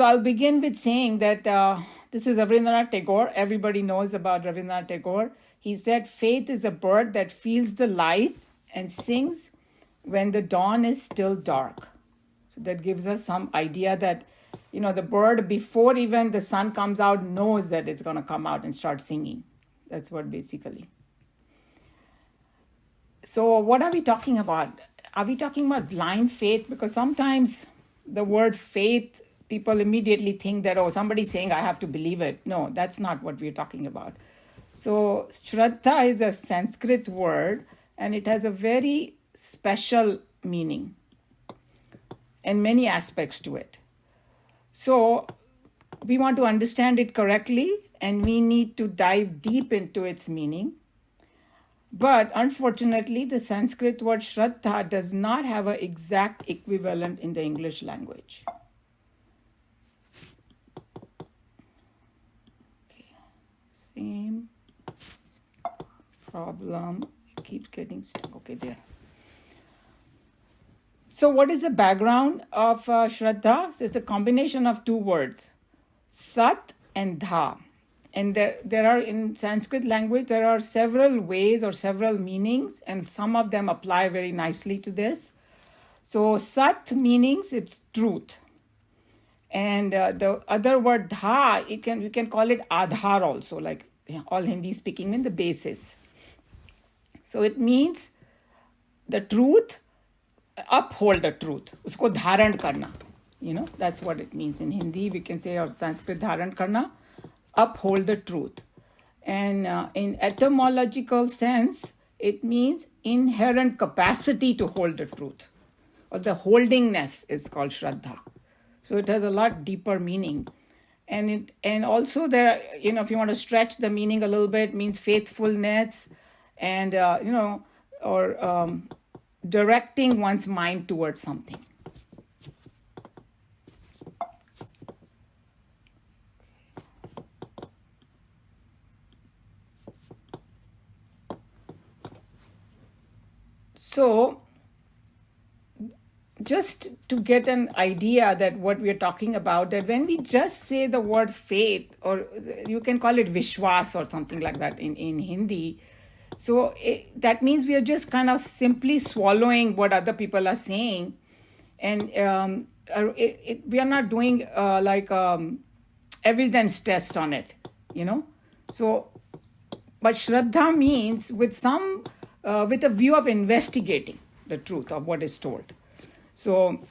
So I'll begin with saying that this is Rabindranath Tagore. Everybody knows about Rabindranath Tagore. He said, faith is a bird that feels the light and sings when the dawn is still dark. So that gives us some idea that, the bird, before even the sun comes out, knows that it's going to come out and start singing. That's what basically. So what are we talking about? Are we talking about blind faith? Because sometimes the word faith, people immediately think that, somebody's saying I have to believe it. No, that's not what we're talking about. So Shraddha is a Sanskrit word, and it has a very special meaning and many aspects to it. So we want to understand it correctly, and we need to dive deep into its meaning. But unfortunately, the Sanskrit word Shraddha does not have an exact equivalent in the English language. Okay. Same problem. It keeps getting stuck. Okay, there. So what is the background of Shraddha? So it's a combination of two words, Sat and Dha. And there are, in Sanskrit language, there are several ways or several meanings, and some of them apply very nicely to this. So Sat meanings it's truth. And the other word Dha, we can call it Adhar also, like all Hindi speaking mean the basis. So it means the truth, uphold the truth, usko dharan karna. That's what it means in Hindi. We can say, or Sanskrit dharan karna, uphold the truth. And in etymological sense, it means inherent capacity to hold the truth, or the holdingness is called Shraddha. So it has a lot deeper meaning. And also there, if you want to stretch the meaning a little bit, means faithfulness and, or directing one's mind towards something. So just to get an idea that what we're talking about, that when we just say the word faith, or you can call it Vishwas or something like that in Hindi, so that means we are just kind of simply swallowing what other people are saying. And we are not doing evidence test on it, So, but Shraddha means with a view of investigating the truth of what is told. So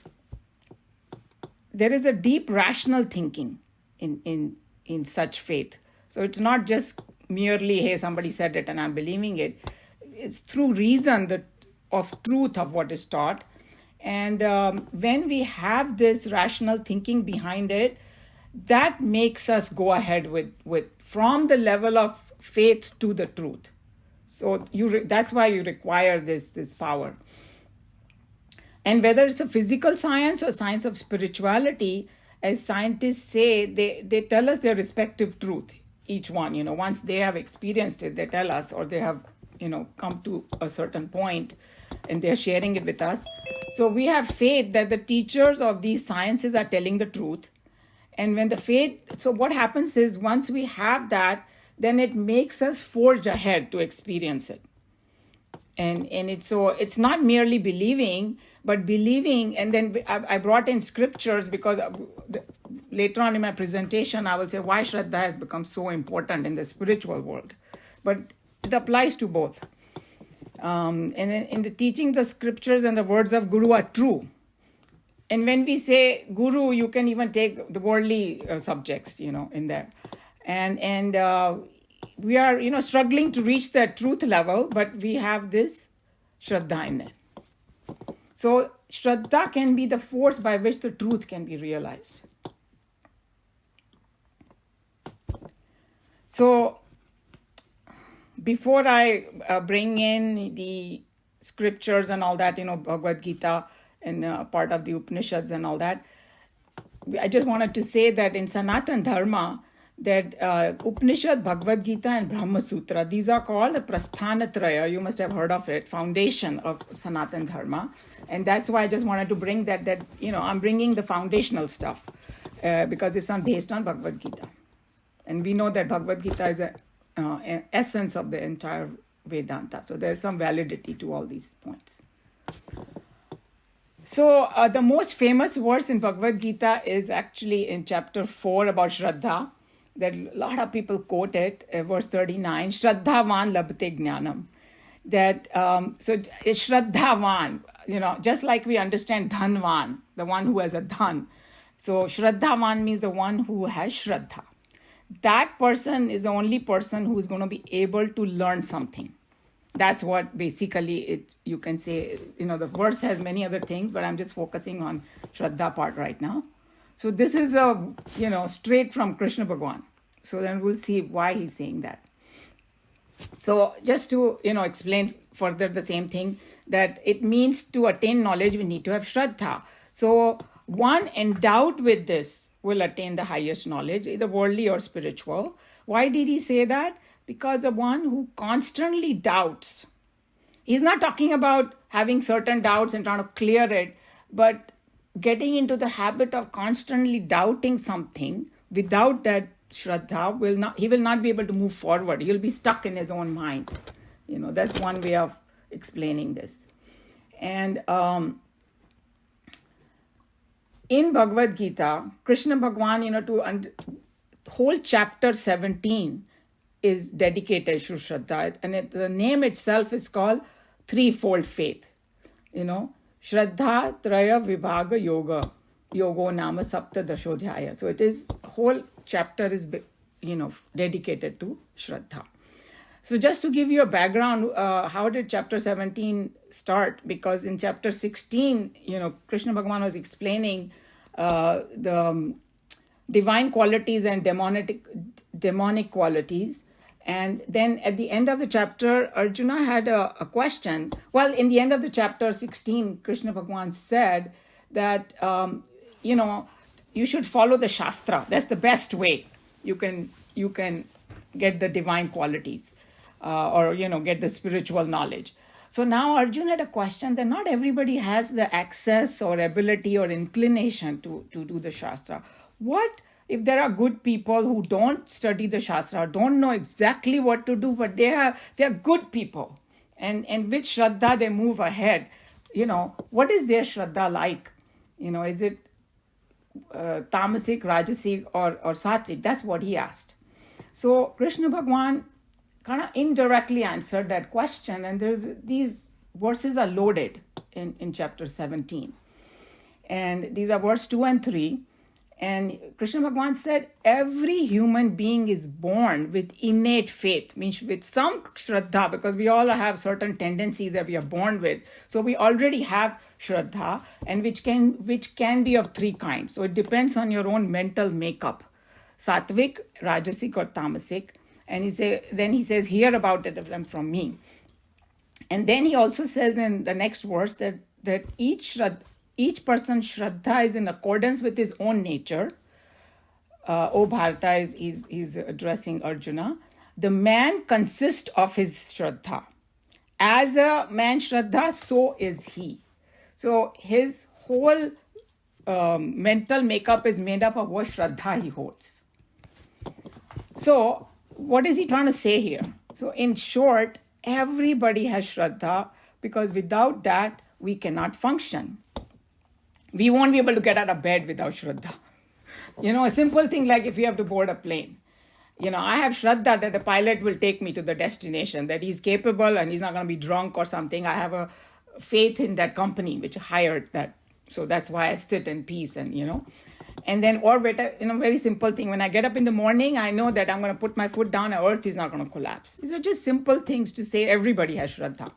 there is a deep rational thinking in such faith. So it's not just merely, hey, somebody said it and I'm believing it. It's through reason of truth of what is taught. And when we have this rational thinking behind it, that makes us go ahead with from the level of faith to the truth. So that's why you require this power. And whether it's a physical science or science of spirituality, as scientists say, they tell us their respective truth, each one. Once they have experienced it, they tell us, or they have, come to a certain point and they're sharing it with us. So we have faith that the teachers of these sciences are telling the truth. And when so what happens is, once we have that, then it makes us forge ahead to experience it. And it's not merely believing, but believing. And then I brought in scriptures because later on in my presentation, I will say why Shraddha has become so important in the spiritual world. But it applies to both. And then in the teaching, the scriptures and the words of Guru are true. And when we say Guru, you can even take the worldly subjects, in there. And we are, struggling to reach that truth level, but we have this Shraddha in there. So Shraddha can be the force by which the truth can be realized. So before I bring in the scriptures and all that, Bhagavad Gita and part of the Upanishads and all that, I just wanted to say that in Sanatan Dharma, that Upanishad, Bhagavad Gita, and Brahma Sutra, these are called the Prasthanatraya. You must have heard of it, foundation of Sanatan Dharma. And that's why I just wanted to bring that I'm bringing the foundational stuff. because it's not based on Bhagavad Gita. And we know that Bhagavad Gita is an essence of the entire Vedanta. So there's some validity to all these points. So the most famous verse in Bhagavad Gita is actually in chapter 4 about Shraddha. That a lot of people quote it, verse 39, Shraddhavan labhate jnanam. That, so it's Shraddhavan, just like we understand Dhanvan, the one who has a dhan. So Shraddhavan means the one who has Shraddha. That person is the only person who is going to be able to learn something. That's what basically you can say. The verse has many other things, but I'm just focusing on Shraddha part right now. So this is straight from Krishna Bhagwan. So then we'll see why he's saying that. So just to explain further the same thing, that it means to attain knowledge we need to have Shraddha. So one endowed with this will attain the highest knowledge, either worldly or spiritual. Why did he say that? Because the one who constantly doubts, he's not talking about having certain doubts and trying to clear it, but getting into the habit of constantly doubting something, without that Shraddha, he will not be able to move forward. He'll be stuck in his own mind. That's one way of explaining this. And in Bhagavad Gita, Krishna Bhagwan, whole chapter 17 is dedicated to Shraddha. And the name itself is called Threefold Faith. Shraddha Traya Vibhaga Yoga. Yogo Nama Sapta Dashodhyaya. So it is, whole chapter is, dedicated to Shraddha. So just to give you a background, how did chapter 17 start? Because in chapter 16, Krishna Bhagavan was explaining the divine qualities and demonic qualities. And then at the end of the chapter, Arjuna had a question. Well, in the end of the chapter 16, Krishna Bhagavan said that, you should follow the Shastra. That's the best way you can get the divine qualities or get the spiritual knowledge. So now Arjuna had a question that not everybody has the access or ability or inclination to do the Shastra. What if there are good people who don't study the Shastra, don't know exactly what to do, but they're good people, and with Shraddha they move ahead? What is their Shraddha like? Is it tamasic, rajasic, or sattvic? That's what he asked. So Krishna Bhagwan kind of indirectly answered that question, and these verses are loaded in chapter 17. And these are verse 2 and 3. And Krishna Bhagwan said, every human being is born with innate faith, means with some Shraddha, because we all have certain tendencies that we are born with. So we already have Shraddha, and which can be of three kinds. So it depends on your own mental makeup, sattvic, rajasic, or tamasic. And then he says, hear about it from me. And then he also says in the next verse that each person's Shraddha is in accordance with his own nature. O Bharata is addressing Arjuna. The man consists of his Shraddha. As a man Shraddha, so is he. So his whole mental makeup is made up of what Shraddha he holds. So what is he trying to say here? So in short, everybody has Shraddha, because without that, we cannot function. We won't be able to get out of bed without Shraddha. A simple thing like if you have to board a plane. I have Shraddha that the pilot will take me to the destination, that he's capable and he's not going to be drunk or something. I have a faith in that company which hired that. So that's why I sit in peace and then, or better, very simple thing. When I get up in the morning, I know that I'm going to put my foot down and earth is not going to collapse. These are just simple things to say everybody has Shraddha.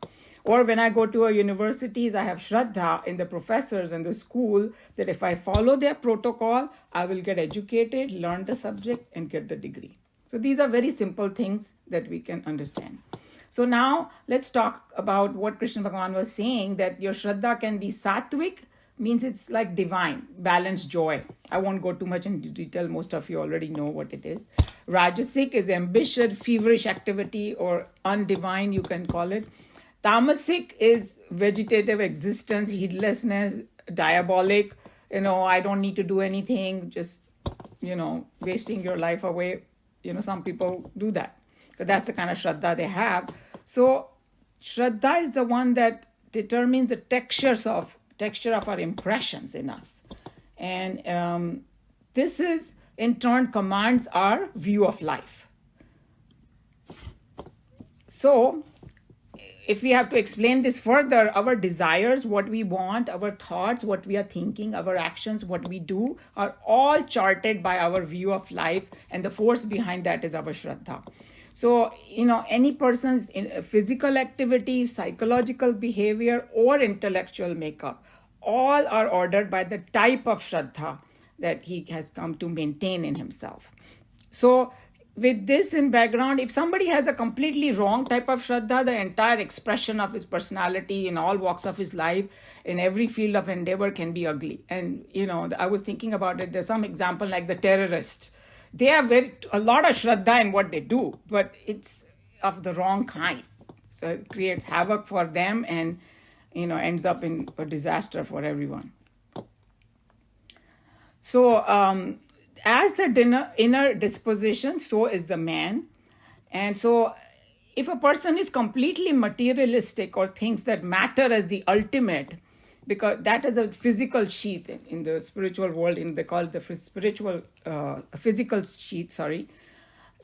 Or when I go to universities, I have Shraddha in the professors and the school that if I follow their protocol, I will get educated, learn the subject, and get the degree. So these are very simple things that we can understand. So now let's talk about what Krishna Bhagavan was saying, that your Shraddha can be sattvic, means it's like divine, balanced joy. I won't go too much into detail. Most of you already know what it is. Rajasic is ambition, feverish activity, or undivine, you can call it. Tamasic is vegetative existence, heedlessness, diabolic. I don't need to do anything, just wasting your life away. Some people do that. But that's the kind of Shraddha they have. So Shraddha is the one that determines the texture of our impressions in us. And this is, in turn, commands our view of life. So if we have to explain this further, our desires, what we want, our thoughts, what we are thinking, our actions, what we do, are all charted by our view of life, and the force behind that is our Shraddha. So, any person's physical activity, psychological behavior, or intellectual makeup, all are ordered by the type of Shraddha that he has come to maintain in himself. So, with this in background, if somebody has a completely wrong type of Shraddha, the entire expression of his personality in all walks of his life, in every field of endeavor, can be ugly. And, I was thinking about it. There's some example like the terrorists. They have a lot of Shraddha in what they do, but it's of the wrong kind. So it creates havoc for them and, ends up in a disaster for everyone. So, as the inner disposition, so is the man. And so if a person is completely materialistic or thinks that matter as the ultimate, because that is a physical sheath in the spiritual world, they call it the physical sheath,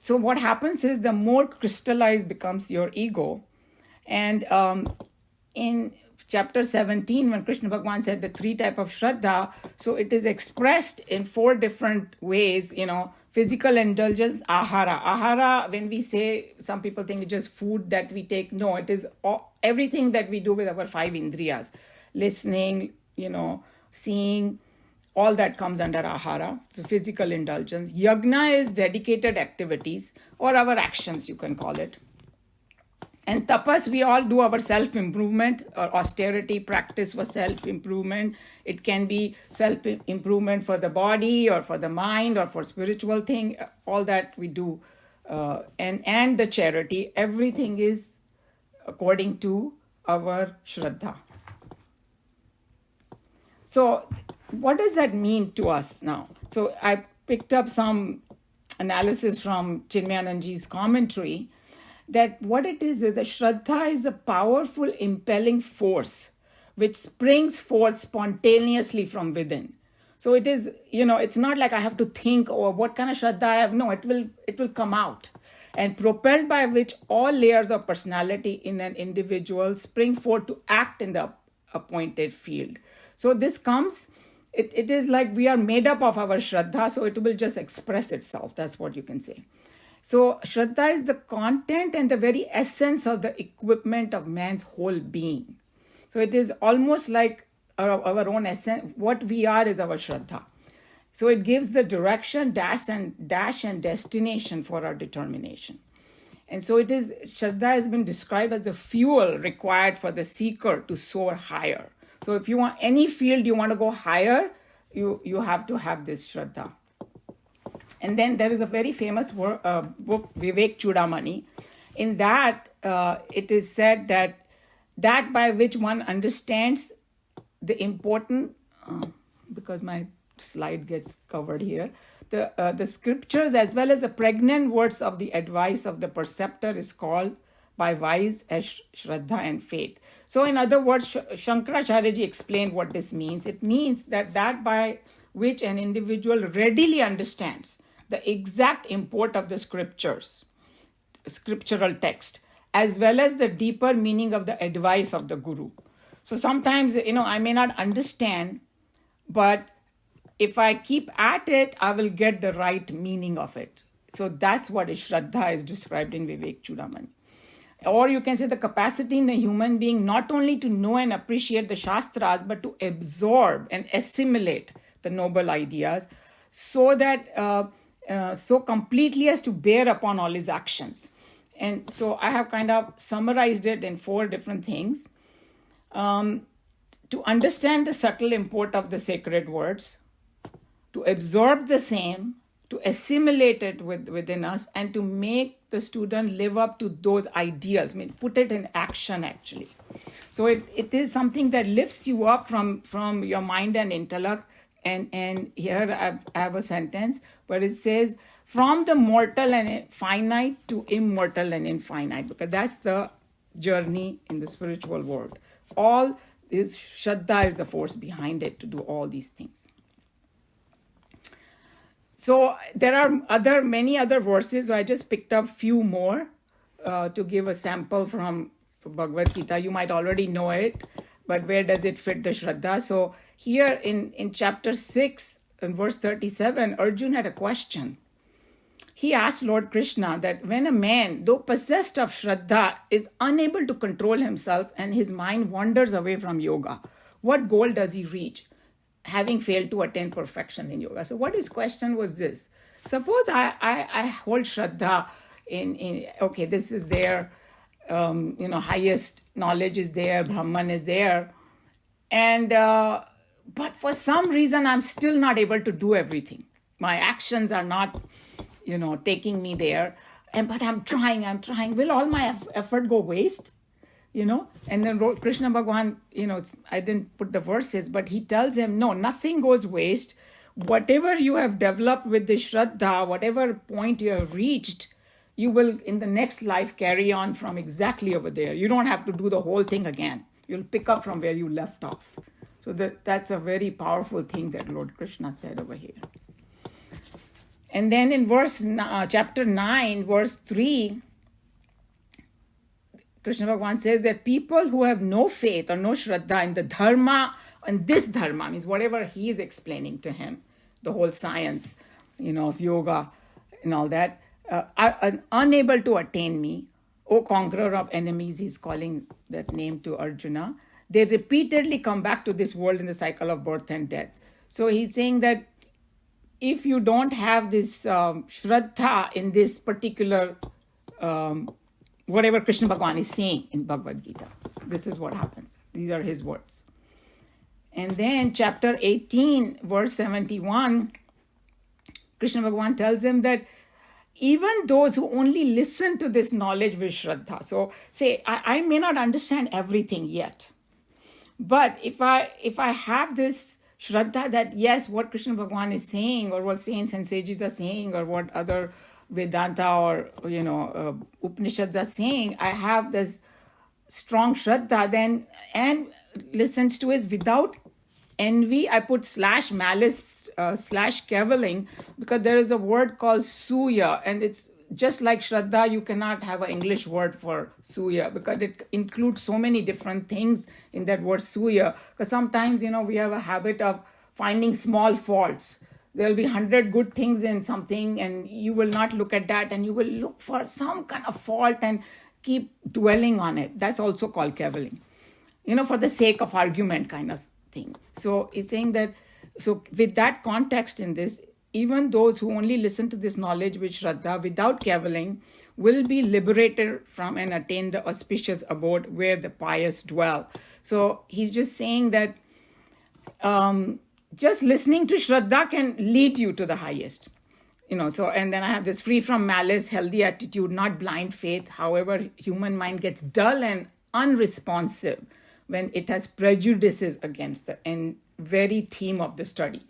So what happens is the more crystallized becomes your ego. And in chapter 17, when Krishna Bhagavan said the 3 types of Shraddha, so it is expressed in 4 different ways, physical indulgence, ahara. Ahara, when we say, some people think it's just food that we take. No, it is everything that we do with our 5 indriyas. Listening, seeing, all that comes under ahara. So physical indulgence. Yagna is dedicated activities or our actions, you can call it. And tapas, we all do our self-improvement or austerity practice for self-improvement. It can be self-improvement for the body or for the mind or for spiritual thing. All that we do. And the charity, everything is according to our Shraddha. So what does that mean to us now? So I picked up some analysis from Chinmayananji's commentary that what it is that Shraddha is a powerful impelling force which springs forth spontaneously from within. So it is, it's not like I have to think, what kind of Shraddha I have. No, it will come out. And propelled by which all layers of personality in an individual spring forth to act in the appointed field. So this comes, it is like we are made up of our Shraddha, so it will just express itself. That's what you can say. So Shraddha is the content and the very essence of the equipment of man's whole being. So it is almost like our own essence. What we are is our Shraddha. So it gives the direction, dash and destination for our determination. And so Shraddha has been described as the fuel required for the seeker to soar higher. So if you want any field, you want to go higher, you have to have this Shraddha. And then there is a very famous book, Vivek Chudamani. In that, it is said that by which one understands the important, because my slide gets covered here, the scriptures as well as the pregnant words of the advice of the preceptor is called by wise as Shraddha and faith. So in other words, Shankaracharya explained what this means. It means that by which an individual readily understands the exact import of the scriptural text, as well as the deeper meaning of the advice of the Guru. So sometimes, I may not understand, but if I keep at it, I will get the right meaning of it. So that's what Shraddha is described in Vivek Chudamani. Or you can say the capacity in the human being not only to know and appreciate the Shastras, but to absorb and assimilate the noble ideas so that so completely as to bear upon all his actions. And so I have kind of summarized it in 4 different things. To understand the subtle import of the sacred words, to absorb the same, to assimilate it within us, and to make the student live up to those ideals, put it in action actually. So it is something that lifts you up from your mind and intellect, And here I have a sentence where it says, from the mortal and finite to immortal and infinite, because that's the journey in the spiritual world. All this Shraddha is the force behind it to do all these things. So there are many other verses. So I just picked up few more to give a sample from Bhagavad Gita. You might already know it, but where does it fit the Shraddha? So here in chapter 6, in verse 37, Arjun had a question. He asked Lord Krishna that when a man, though possessed of Shraddha, is unable to control himself and his mind wanders away from yoga, what goal does he reach, having failed to attain perfection in yoga? So what his question was this. Suppose I hold Shraddha in okay, this is there, highest knowledge is there, Brahman is there, and but for some reason I'm still not able to do everything. My actions are not, taking me there, but I'm trying. Will all my effort go waste? And then Krishna Bhagwan, I didn't put the verses, but he tells him, no, nothing goes waste. Whatever you have developed with the Shraddha, whatever point you have reached, you will in the next life carry on from exactly over there. You don't have to do the whole thing again. You'll pick up from where you left off. So that's a very powerful thing that Lord Krishna said over here. And then in chapter 9, verse 3, Krishna Bhagavan says that people who have no faith or no Shraddha in the Dharma, and this Dharma means whatever he is explaining to him, the whole science, of yoga and all that, are unable to attain me. O conqueror of enemies, he's calling that name to Arjuna. They repeatedly come back to this world in the cycle of birth and death. So he's saying that if you don't have this Shraddha in this particular, whatever Krishna Bhagavan is saying in Bhagavad Gita, this is what happens. These are his words. And then chapter 18, verse 71, Krishna Bhagavan tells him that even those who only listen to this knowledge with Shraddha, so say, I may not understand everything yet, but if I have this Shraddha that yes, what Krishna Bhagavan is saying, or what saints and sages are saying, or what other Vedanta or Upanishads are saying, I have this strong Shraddha then and listens to it without envy. I put /malice / caviling because there is a word called suya, and it's just like Shraddha. You cannot have an English word for suya because it includes so many different things in that word suya. Because sometimes we have a habit of finding small faults. There will be 100 good things in something, and you will not look at that, and you will look for some kind of fault and keep dwelling on it. That's also called caviling, for the sake of argument kind of thing. So he's saying that, so with that context in this, even those who only listen to this knowledge with Shraddha without caviling will be liberated from and attain the auspicious abode where the pious dwell. So he's just saying that just listening to Shraddha can lead you to the highest. So, and then I have this free from malice, healthy attitude, not blind faith. However, human mind gets dull and unresponsive when it has prejudices against the very theme of the study.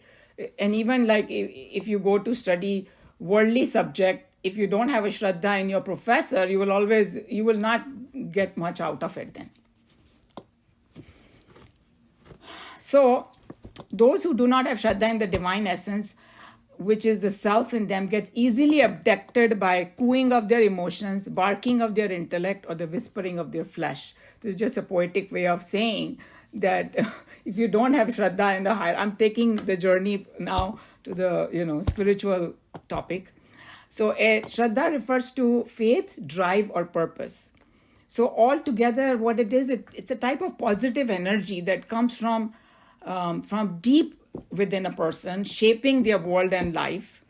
And even like if you go to study worldly subject, if you don't have a Shraddha in your professor, you will not get much out of it then. So those who do not have Shraddha in the divine essence, which is the self in them, gets easily abducted by cooing of their emotions, barking of their intellect, or the whispering of their flesh. So it's just a poetic way of saying that if you don't have Shraddha in the higher, I'm taking the journey now to the spiritual topic. So Shraddha refers to faith, drive, or purpose. So altogether, what it is, it's a type of positive energy that comes from deep within a person, shaping their world and life.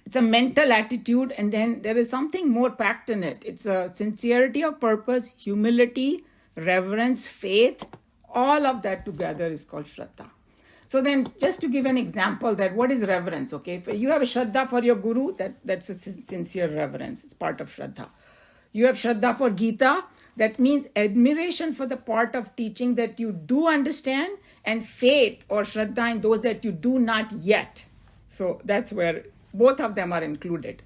It's a mental attitude, and then there is something more packed in it. It's a sincerity of purpose, humility, reverence, faith. All of that together is called Shraddha. So then, just to give an example, that what is reverence? Okay, if you have a Shraddha for your guru, that's a sincere reverence. It's part of Shraddha. You have Shraddha for Geeta. That means admiration for the part of teaching that you do understand and faith or Shraddha in those that you do not yet. So that's where both of them are included.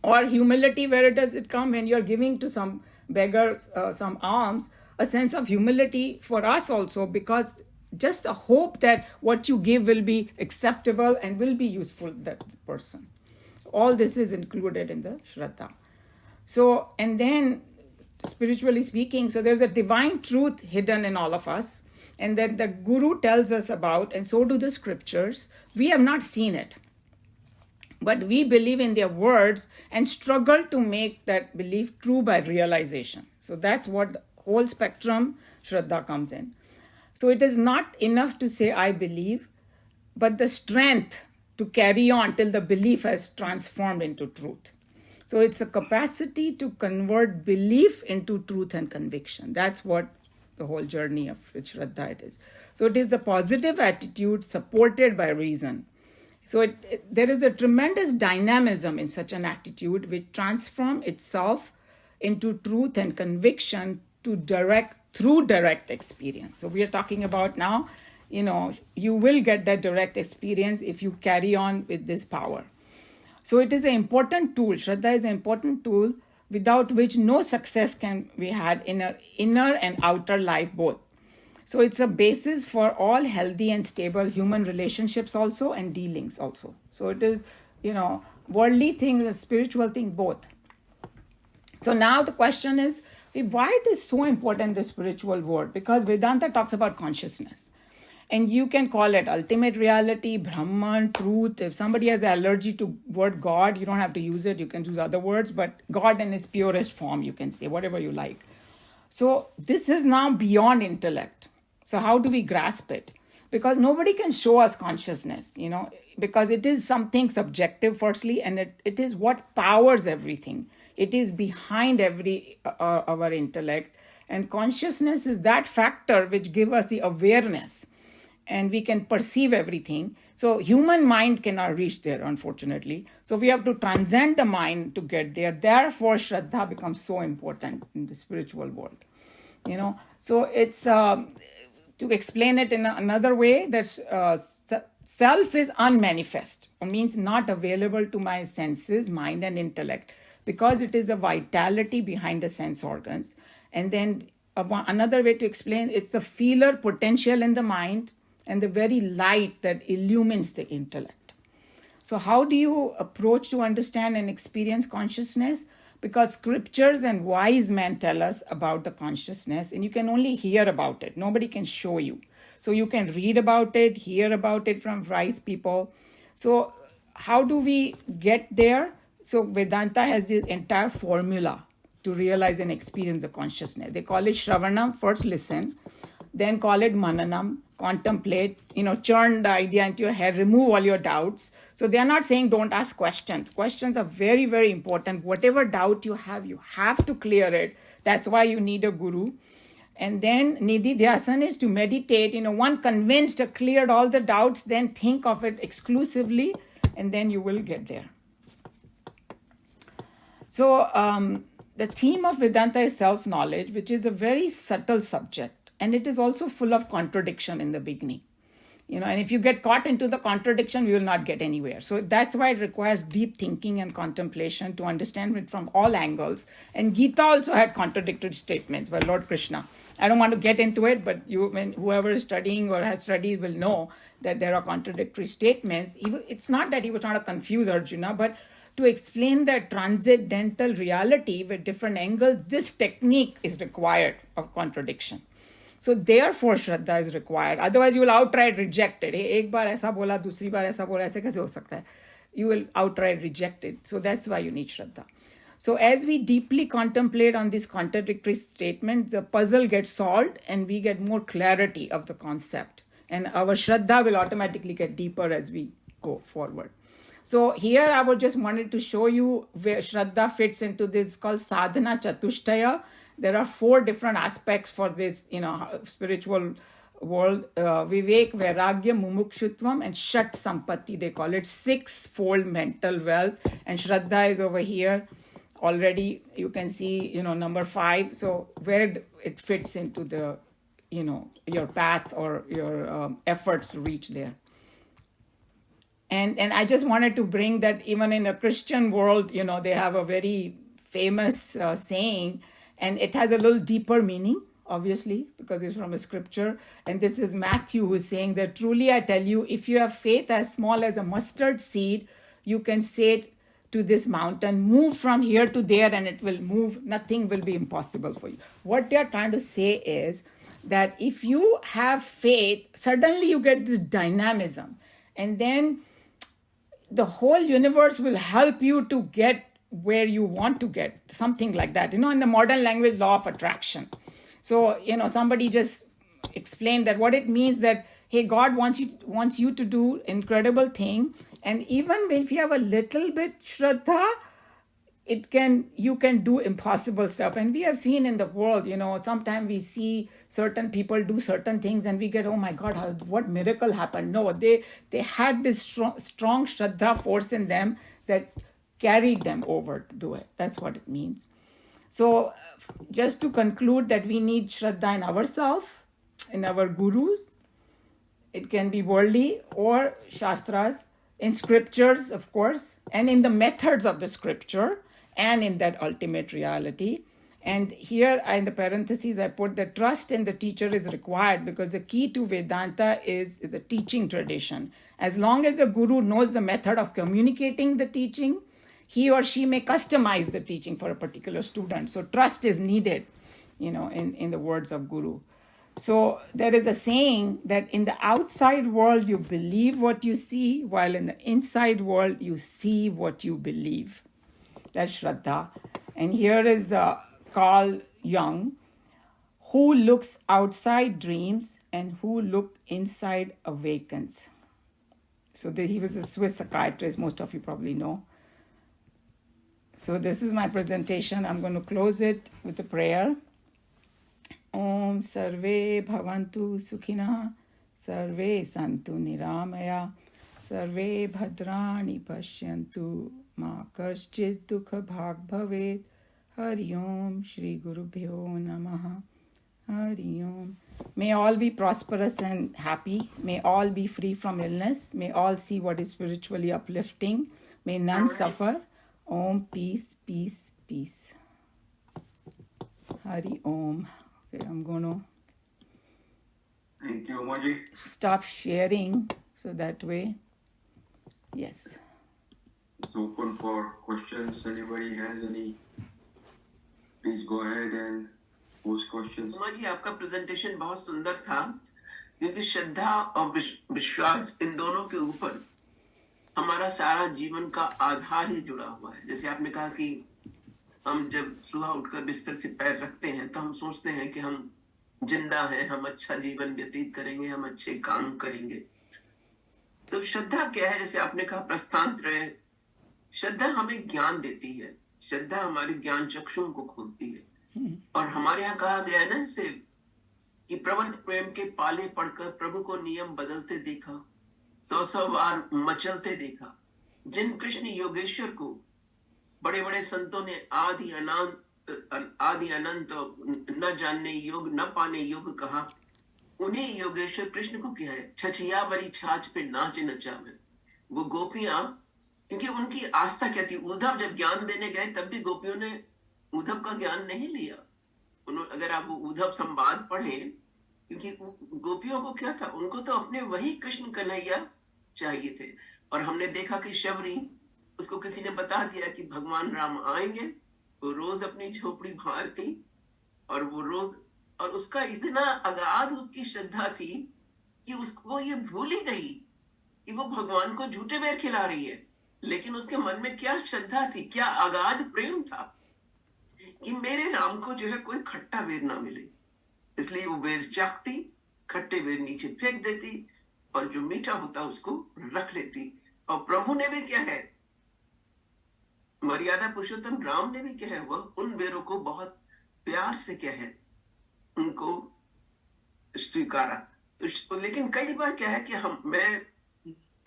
Or humility, where does it come? When you're giving to some beggar some alms, a sense of humility for us also, because just a hope that what you give will be acceptable and will be useful to that person. All this is included in the Shraddha. So, and then spiritually speaking, so there's a divine truth hidden in all of us, and that the Guru tells us about, and so do the scriptures. We have not seen it, but we believe in their words and struggle to make that belief true by realization. So that's what the whole spectrum Shraddha comes in. So it is not enough to say, I believe, but the strength to carry on till the belief has transformed into truth. So it's a capacity to convert belief into truth and conviction. That's what the whole journey of Shraddha it is. So it is the positive attitude supported by reason. So there is a tremendous dynamism in such an attitude which transforms itself into truth and conviction through direct experience. So we are talking about now, you will get that direct experience if you carry on with this power. So it is an important tool. Shraddha is an important tool without which no success can be had in an inner and outer life both. So it's a basis for all healthy and stable human relationships also, and dealings also. So it is, worldly thing, a spiritual thing, both. So now the question is, why it is so important, the spiritual world? Because Vedanta talks about consciousness. And you can call it ultimate reality, Brahman, truth. If somebody has an allergy to word God, you don't have to use it. You can use other words, but God in its purest form, you can say whatever you like. So this is now beyond intellect. So how do we grasp it? Because nobody can show us consciousness, because it is something subjective, firstly, and it is what powers everything. It is behind our intellect. And consciousness is that factor which gives us the awareness, and we can perceive everything. So human mind cannot reach there, unfortunately. So we have to transcend the mind to get there. Therefore, Shraddha becomes so important in the spiritual world. So it's, to explain it in another way, that self is unmanifest, or means not available to my senses, mind and intellect, because it is a vitality behind the sense organs. And then another way to explain, it's the feeler potential in the mind and the very light that illumines the intellect. So how do you approach to understand and experience consciousness? Because scriptures and wise men tell us about the consciousness, and you can only hear about it. Nobody can show you. So you can read about it, hear about it from wise people. So how do we get there? So Vedanta has the entire formula to realize and experience the consciousness. They call it Shravanam, first listen, then call it Mananam, contemplate, churn the idea into your head, remove all your doubts. So they are not saying don't ask questions. Questions are very, very important. Whatever doubt you have to clear it. That's why you need a guru. And then Nididhyasana is to meditate. One convinced, cleared all the doubts, then think of it exclusively, and then you will get there. So the theme of Vedanta is self-knowledge, which is a very subtle subject. And it is also full of contradiction in the beginning. And if you get caught into the contradiction, you will not get anywhere. So that's why it requires deep thinking and contemplation to understand it from all angles. And Geeta also had contradictory statements by Lord Krishna. I don't want to get into it, but whoever is studying or has studied will know that there are contradictory statements. It's not that he was trying to confuse Arjuna, but to explain the transcendental reality with different angles, this technique is required of contradiction. So therefore Shraddha is required. Otherwise you will outright reject it. एक बार ऐसा बोला, दूसरी बार ऐसा बोला, ऐसे कैसे हो सकता है? You will outright reject it. So that's why you need Shraddha. So as we deeply contemplate on these contradictory statements, the puzzle gets solved and we get more clarity of the concept. And our Shraddha will automatically get deeper as we go forward. So here I would just wanted to show you where Shraddha fits into this called Sadhana Chatushtaya. There are 4 different aspects for this, spiritual world. Vivek, Vairagya, Mumukshutvam, and Shat Sampatti. They call it 6-fold mental wealth. And Shraddha is over here. Already you can see, number 5. So where it fits into the your path or your efforts to reach there. And I just wanted to bring that even in a Christian world, they have a very famous saying, and it has a little deeper meaning, obviously, because it's from a scripture. And this is Matthew who's saying that, truly I tell you, if you have faith as small as a mustard seed, you can say to this mountain, move from here to there, and it will move. Nothing will be impossible for you. What they're trying to say is that if you have faith, suddenly you get this dynamism. And then the whole universe will help you to get where you want to get, something like that. In the modern language, law of attraction. So, somebody just explained that what it means that, hey, God wants you to do incredible thing. And even if you have a little bit Shraddha, you can do impossible stuff. And we have seen in the world, sometimes we see certain people do certain things and we get, oh my God, what miracle happened? No, they had this strong Shraddha force in them that carried them over to do it. That's what it means. So just to conclude, that we need Shraddha in ourselves, in our gurus. It can be worldly or Shastras, in scriptures, of course, and in the methods of the scripture, and in that ultimate reality. And here in the parentheses, I put that trust in the teacher is required, because the key to Vedanta is the teaching tradition. As long as a guru knows the method of communicating the teaching, he or she may customize the teaching for a particular student. So trust is needed, in the words of guru. So there is a saying that in the outside world, you believe what you see, while in the inside world, you see what you believe. That's Shraddha. And here is Carl Jung, who looks outside dreams and who look inside awakens. So he was a Swiss psychiatrist, most of you probably know. So this is my presentation. I'm going to close it with a prayer. Om Sarve Bhavantu Sukhina, Sarve Santu Niramaya, Sarve Bhadrani Pashyantu, Ma Kaschid Dukha Bhag Bhavet. Hari Om Shri Gurubhyo Namaha. Hari Om. May all be prosperous and happy. May all be free from illness. May all see what is spiritually uplifting. May none suffer. Om, peace, peace, peace. Hari Om. Okay, I'm going to Thank you, Maji. stop sharing, so that way, yes. It's open for questions. Anybody has any? Please go ahead and post questions. जी आपका presentation बहुत सुंदर था, क्योंकि श्रद्धा और विश्वास इन दोनों के ऊपर हमारा सारा जीवन का आधार ही जुड़ा हुआ है. जैसे आपने कहा कि हम जब सुबह उठकर बिस्तर से पैर रखते हैं तो हम सोचते हैं कि हम जिंदा हैं, हम अच्छा जीवन व्यतीत करेंगे, हम अच्छे काम करेंगे. तो श्रद्धा क्या है? जैसे आपने कहा प्रस्थांतर है. श्रद्धा हमें ज्ञान देती है, श्रद्धा हमारी ज्ञान चक्षुओं को खोलती है. और हमारे यहाँ कहा गया है ना, जैसे कि प्रबल प्रेम के पाले पढ़कर प्रभु को नियम बदलते देखा, 100 बार मचलते देखा. जिन कृष्ण योगेश्वर को बड़े बड़े संतों ने आदि अनंत न जानने योग न पाने योग कहा, उन्हें योगेश्वर कृष्ण को क्या है, छछिया बरी छाछ पे नाच नचावे. वो गोपियां, क्योंकि उनकी आस्था क्या थी, उद्धव जब ज्ञान देने गए तब भी गोपियों ने उद्धव का ज्ञान नहीं लिया. अगर आप उद्धव संवाद पढ़ें, क्योंकि गोपियों को क्या था, उनको तो अपने वही कृष्ण कन्हैया चाहिए थे. और हमने देखा कि शबरी, उसको किसी ने बता दिया कि भगवान राम आएंगे, वो रोज अपनी झोपड़ी भारती, और वो रोज, और उसका इतना अगाध उसकी श्रद्धा थी कि उसको ये भूल ही गई कि वो भगवान को झूठे बेर खिला रही है. लेकिन उसके मन में क्या श्रद्धा थी, क्या अगाध प्रेम था कि मेरे राम को जो है कोई खट्टा बेर ना मिले. इसलिए वो बेर चाकती, खट्टे बेर नीचे फेंक देती, और जो मीठा होता उसको रख लेती. और प्रभु ने भी क्या है, मर्यादा पुरुषोत्तम राम ने भी क्या है, वह उन बेरों को बहुत प्यार से क्या है, उनको स्वीकारा. तो लेकिन कई बार क्या है कि मैं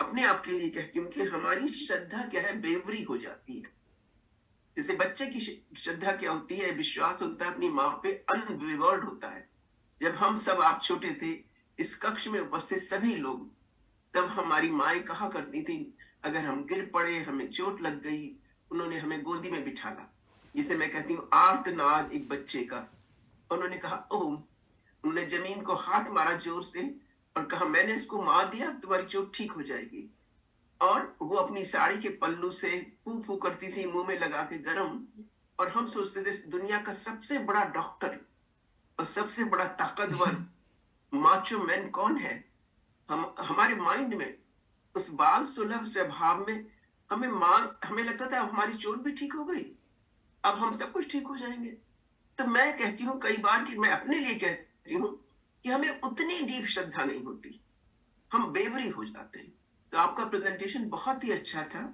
अपने आप के लिए कहती हूँ कि हमारी श्रद्धा क्या है, बेवरी हो जाती है. जैसे बच्चे की श्रद्धा क्या होती है, विश्वास होता है अपनी माँ पे, अनवेवर्ड होता है. जब हम सब आप छोटे थे, इस कक्ष में उपस्थित सभी लोग, तब हमारी माएं कहा करती थी, अगर हम गिर पड़े, हमें चोट लग गई, उन्होंने हमें गोदी में बिठाला, जिसे मैं कहती हूँ आर्तनाद एक बच्चे का। उन्होंने कहा ओह, उन्होंने जमीन को हाथ मारा जोर से और कहा मैंने इसको मार दिया, तुम्हारी चोट ठीक हो जाएगी। और वो अपनी साड़ी के पल्लू से फू फू करती थी, मुंह में लगा के गरम। और हम सोचते थे दुनिया का सबसे बड़ा डॉक्टर और सबसे बड़ा ताकतवर माचो मैन कौन है। हम हमारे माइंड में, उस बाल सुलभ स्वभाव में, हमें लगता था अब हमारी चोट भी ठीक हो गई, अब हम सब कुछ ठीक हो जाएंगे। तो मैं कहती हूँ कई बार कि मैं अपने लिए कहती हूँ कि हमें उतनी डीप श्रद्धा नहीं होती, हम बेवरी हो जाते हैं। तो आपका प्रेजेंटेशन बहुत ही अच्छा था।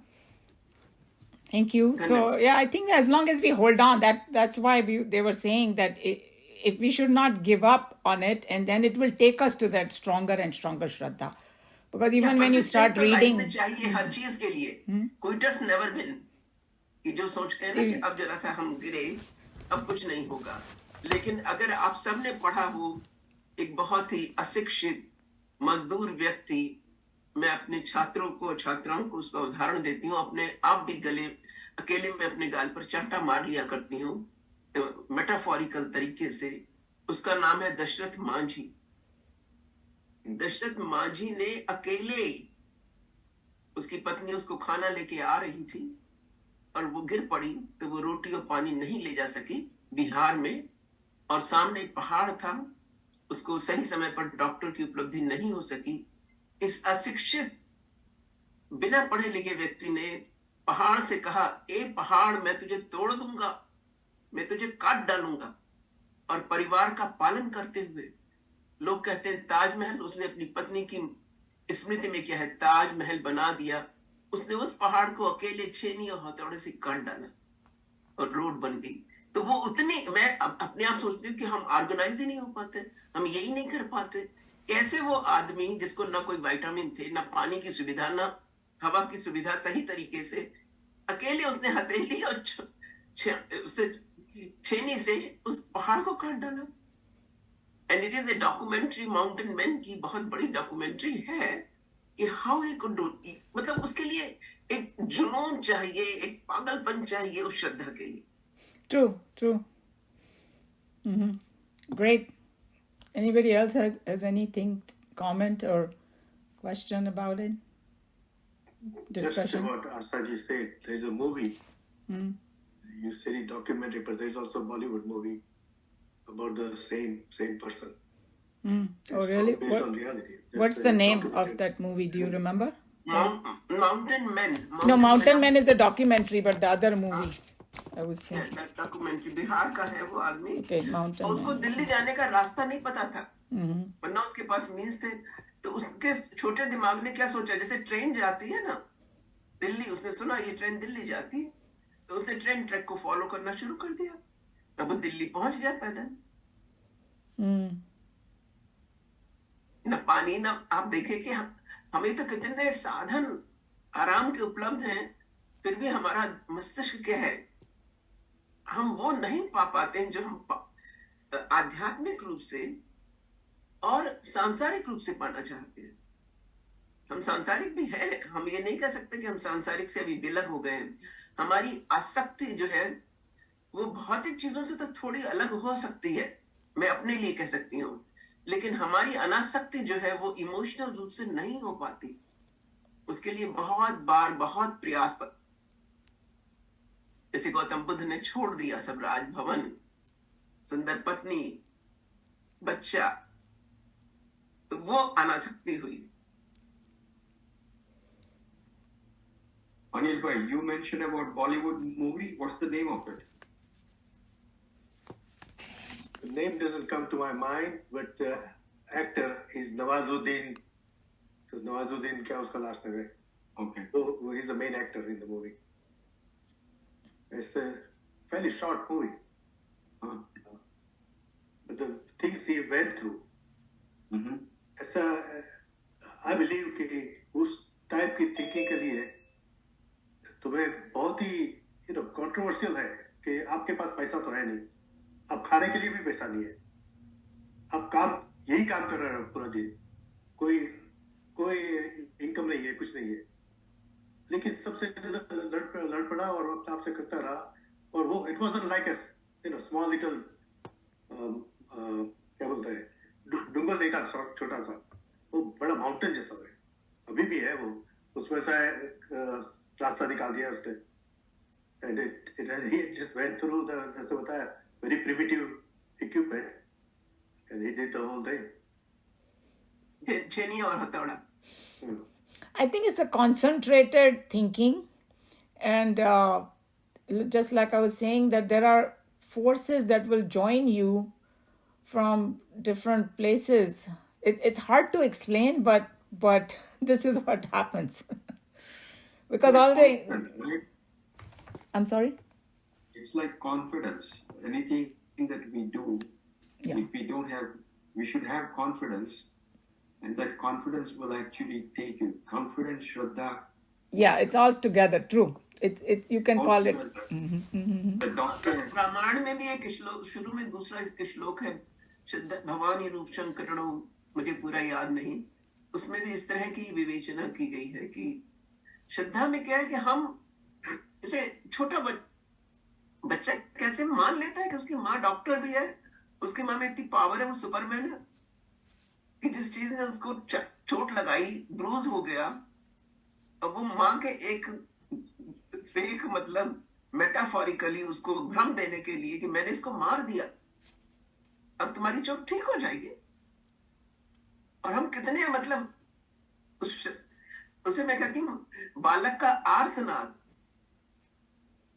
Thank you. So yeah, I think as long as we hold on, that's why they were saying that if we should not give up on it, and then it will take us to that stronger and stronger Shraddha. Because even when you start reading, चाहिए हर चीज के लिए, quitters never win, कि जो सोचते हैं ना कि अब जरा सा हम गिरे, अब कुछ नहीं होगा। लेकिन अगर आप सबने पढ़ा हो, एक बहुत ही अशिक्षित मजदूर व्यक्ति, मैं अपने छात्रों को छात्राओं को उसका उदाहरण देती हूँ, अपने आप भी अकेले में अपने गाल पर चांटा मार लिया करती हूँ मेटाफोरिकल तरीके से। उसका नाम है दशरथ मांझी। दशरथ मांझी ने अकेले, उसकी पत्नी उसको खाना लेके आ रही थी और वो गिर पड़ी, तो वो रोटी और पानी नहीं ले जा सकी बिहार में, और सामने एक पहाड़ था, उसको सही समय पर डॉक्टर की उपलब्धि नहीं हो सकी। इस अशिक्षित बिना पढ़े लिखे व्यक्ति ने पहाड़ से कहा, ए पहाड़, मैं तुझे तोड़ दूंगा, मैं तुझे काट डालूंगा। और परिवार का पालन करते हुए, लोग कहते हैं ताजमहल उसने अपनी पत्नी की स्मृति में क्या है, ताजमहल बना दिया। उसने उस पहाड़ को अकेले छेनी और हथौड़े से काट डाला और रोड बन गई। तो वो उतनी, मैं अपने आप सोचती हूँ कि हम ऑर्गेनाइज ही नहीं हो पाते, हम यही नहीं कर पाते। कैसे वो आदमी जिसको ना कोई विटामिन थे, ना पानी की सुविधा, ना हवा की सुविधा सही तरीके से, अकेले उसने हथेली और छेनी से उस पहाड़ को काट डाला। And it is a documentary, mountain man की बहुत बड़ी डॉक्यूमेंट्री है कि हाउ ही कुड डू। मतलब उसके लिए एक जुनून चाहिए, एक पागलपन चाहिए उस श्रद्धा के लिए। True. Great. Anybody else has anything, comment or question about it? Discussion? Just what Asaji said, there's a movie. You said it documentary, but there's also a Bollywood movie about the same person. Oh, really? Based on reality. What's the name of that movie? Do you remember? Mountain Men. No, Mountain Men is a documentary, but the other movie, I was thinking. Documentary Bihar का है वो आदमी। Okay, Mountain उसको Man. Delhi जाने का रास्ता नहीं पता था, वरना उसके पास मीन्स थे। तो उसके छोटे दिमाग ने क्या सोचा, जैसे ट्रेन जाती है ना दिल्ली, उसने सुना ये ट्रेन दिल्ली जाती है, तो उसने ट्रेन ट्रैक को फॉलो करना शुरू कर दिया। अब वो दिल्ली पहुंच गया पैदल। न पानी, न आप देखें कि हमें तो कितने साधन आराम के उपलब्ध हैं, फिर भी हमारा मस्तिष्क क्या है, हम वो नहीं पा पाते हैं जो हम आध्यात्मिक रूप से और सांसारिक रूप से पाना चाहते हैं। हम सांसारिक भी है, हम ये नहीं कह सकते कि हम सांसारिक से अभी विलग हो गए हैं। हमारी आसक्ति जो है वो भौतिक चीजों से तो थोड़ी अलग हो सकती है, मैं अपने लिए कह सकती हूँ, लेकिन हमारी अनासक्ति जो है वो इमोशनल रूप से नहीं हो पाती। उसके लिए बहुत बार बहुत प्रयास पर, जैसे गौतम बुद्ध ने छोड़ दिया सब राजभवन, सुंदर पत्नी, बच्चा, तो वो अनासक्ति हुई। Anil bhai, you mentioned about Bollywood movie. What's the name of it? The name doesn't come to my mind, but the actor is Nawazuddin. So Nawazuddin, क्या उसका last name है? Okay. So he's the main actor in the movie. It's a fairly short movie. But the things he went through, ऐसा I believe कि उस type की thinking के लिए तुम्हें बहुत ही कंट्रोवर्शियल है कि आपके पास पैसा तो है नहीं, अब खाने के लिए भी पैसा नहीं है, आप यही काम कर रहे हो पूरा दिन, कोई इनकम नहीं है, कुछ नहीं है, लेकिन सबसे लड़ पड़ा और अपने आप से करता रहा, और वो it wasn't like a small little क्या बोलते हैं, डूंगर नहीं था, छोटा सा, वो बड़ा माउंटेन जैसा है, अभी भी है वो, उसमें से रास्ता निकाल दिया उसने, and it just went through the, जैसे बताया, very primitive equipment, and he did the whole thing. छेनी और हथौड़ा. I think it's a concentrated thinking, and just like I was saying, that there are forces that will join you from different places. It's hard to explain, but this is what happens. Because all the I'm sorry. It's like confidence. Anything that we do, Yeah. if we don't have, we should have confidence, and that confidence will actually take you. Confidence, Shraddha. Yeah, it's all together. True. It you can call it. The doctor. Ramayan में भी एक श्लोक, शुरू में दूसरा एक श्लोक है, श्रद्धा भवानी रूप संकटो, मुझे पूरा याद नहीं, उसमें भी इस तरह की विवेचना की गई है कि श्रद्धा में क्या है कि हम जैसे छोटा बच्चा कैसे मान लेता है कि उसकी माँ डॉक्टर भी है, उसकी माँ में इतनी पावर है, वो सुपरमैन है, कि जिस चीज ने उसको चोट लगाई, ब्रूज हो गया, अब वो माँ के एक फेक मतलब मेटाफोरिकली उसको भ्रम देने के लिए कि मैंने इसको मार दिया, अब तुम्हारी चोट ठीक हो जाएगी. और हम कितने मतलब उसे मैं कहती हूँ बालक का आर्तनाद,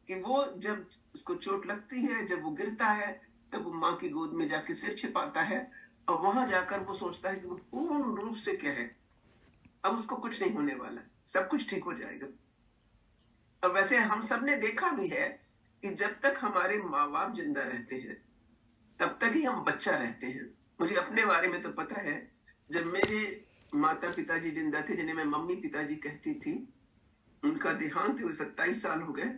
कि वो जब उसको चोट लगती है, जब वो गिरता है, तब वो माँ की गोद में जाके सिर छिपाता है, और वहां जाकर वो सोचता है कि वो पूर्ण रूप से क्या है, अब उसको कुछ नहीं होने वाला, सब कुछ ठीक हो जाएगा. और वैसे हम सब ने देखा भी है कि जब तक हमारे माँ बाप जिंदा रहते हैं तब तक ही हम बच्चा रहते हैं. मुझे अपने बारे में तो पता है, जब मेरे माता पिताजी जिंदा थे, जिन्हें मैं मम्मी पिताजी कहती थी, उनका देहांत हुए 27 साल हो गए.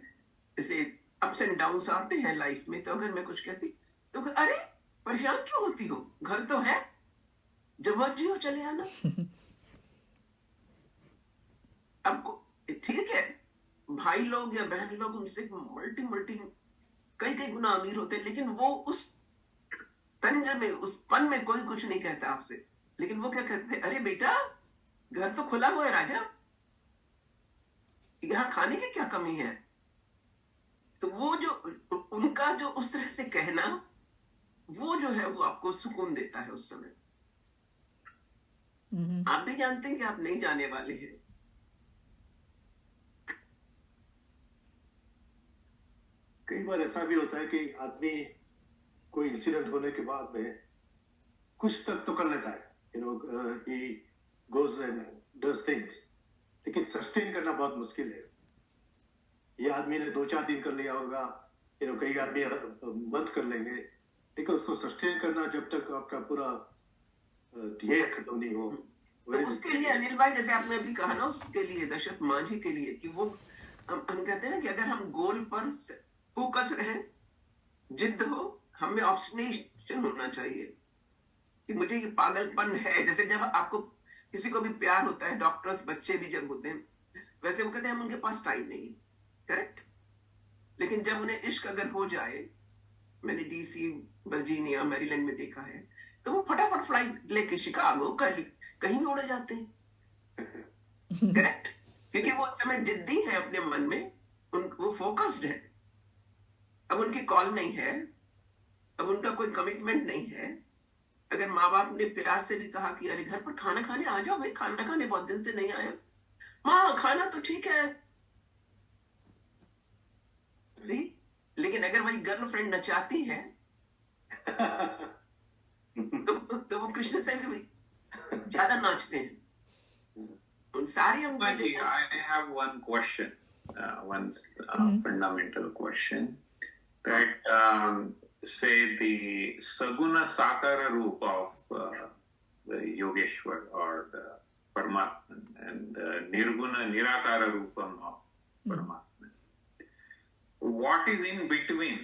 जैसे अप्स एंड डाउन्स आते हैं लाइफ में, तो अगर मैं कुछ कहती तो अरे परेशान क्यों होती हो, घर तो है, जब मर्जी हो चले आना. अब ठीक है, भाई लोग या बहन लोग उनसे मल्टी कई गुना अमीर होते हैं, लेकिन वो उस तंज में, उस पन में कोई कुछ नहीं कहता आपसे, लेकिन वो क्या कहते हैं, अरे बेटा घर तो खुला हुआ है राजा, यहाँ खाने की क्या कमी है. तो वो जो उनका जो उस तरह से कहना, वो जो है वो आपको सुकून देता है उस समय. आप भी जानते हैं कि आप नहीं जाने वाले हैं. कई बार ऐसा भी होता है कि आदमी कोई इंसिडेंट होने के बाद में कुछ तक तो कर लेता है, he goes and does things, लेकिन सस्टेन करना बहुत मुश्किल है. ये आदमी ने 2-4 दिन कर लिया होगा, कई आदमी मंथ कर लेंगे, लेकिन उसको सस्टेन करना जब तक आपका पूरा ध्येय खत्म नहीं हो. तो उसके लिए अनिल भाई, जैसे आपने अभी कहा ना, उसके लिए दशरथ मांझी के लिए, कि वो हम कहते हैं ना कि अगर हम गोल पर फोकस रहे, जिद हो, हमें ऑब्स्टिनेशन होना चाहिए कि मुझे ये पागलपन है. जैसे जब आपको किसी को भी प्यार होता है, डॉक्टर्स बच्चे भी जब होते हैं, वैसे वो कहते हैं हम उनके पास टाइम नहीं है, करेक्ट. लेकिन जब उन्हें इश्क अगर हो जाए, मैंने डीसी, वर्जीनिया, मैरीलैंड में देखा है, तो वो फटाफट फ्लाइट लेके शिकागो कहीं उड़ जाते हैं, करेक्ट, क्योंकि वो उस समय जिद्दी है अपने मन में, वो फोकस्ड है. अब उनकी कॉल नहीं है, अब उनका कोई कमिटमेंट नहीं है. अगर माँ बाप ने प्यार से भी कहा कि अरे घर पर खाना खाने आ जाओ भाई, खाना खाने बहुत दिन से नहीं आया, माँ खाना तो ठीक है, लेकिन अगर वही गर्लफ्रेंड नचाती है तो वो कृष्ण से भी ज्यादा नाचते हैं. I have one question, one fundamental question, that say the Saguna Sakara Roop of the Yogeshwar or the Paramatman, and Nirguna Nirakara Roopam of Paramatman. What is in between?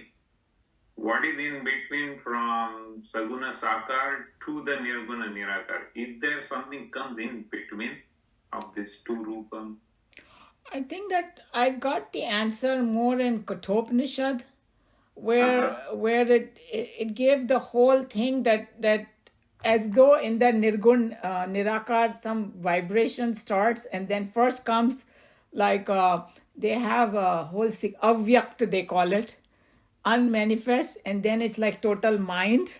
what is in between from Saguna Sakar to the Nirguna Nirakar? Is there something comes in between of these two Rupam? I think that I got the answer more in Kathopanishad, where it gave the whole thing that as though in the Nirgun Nirakar some vibration starts, and then first comes like they have a whole avyakt, they call it, unmanifest, and then it's like total mind,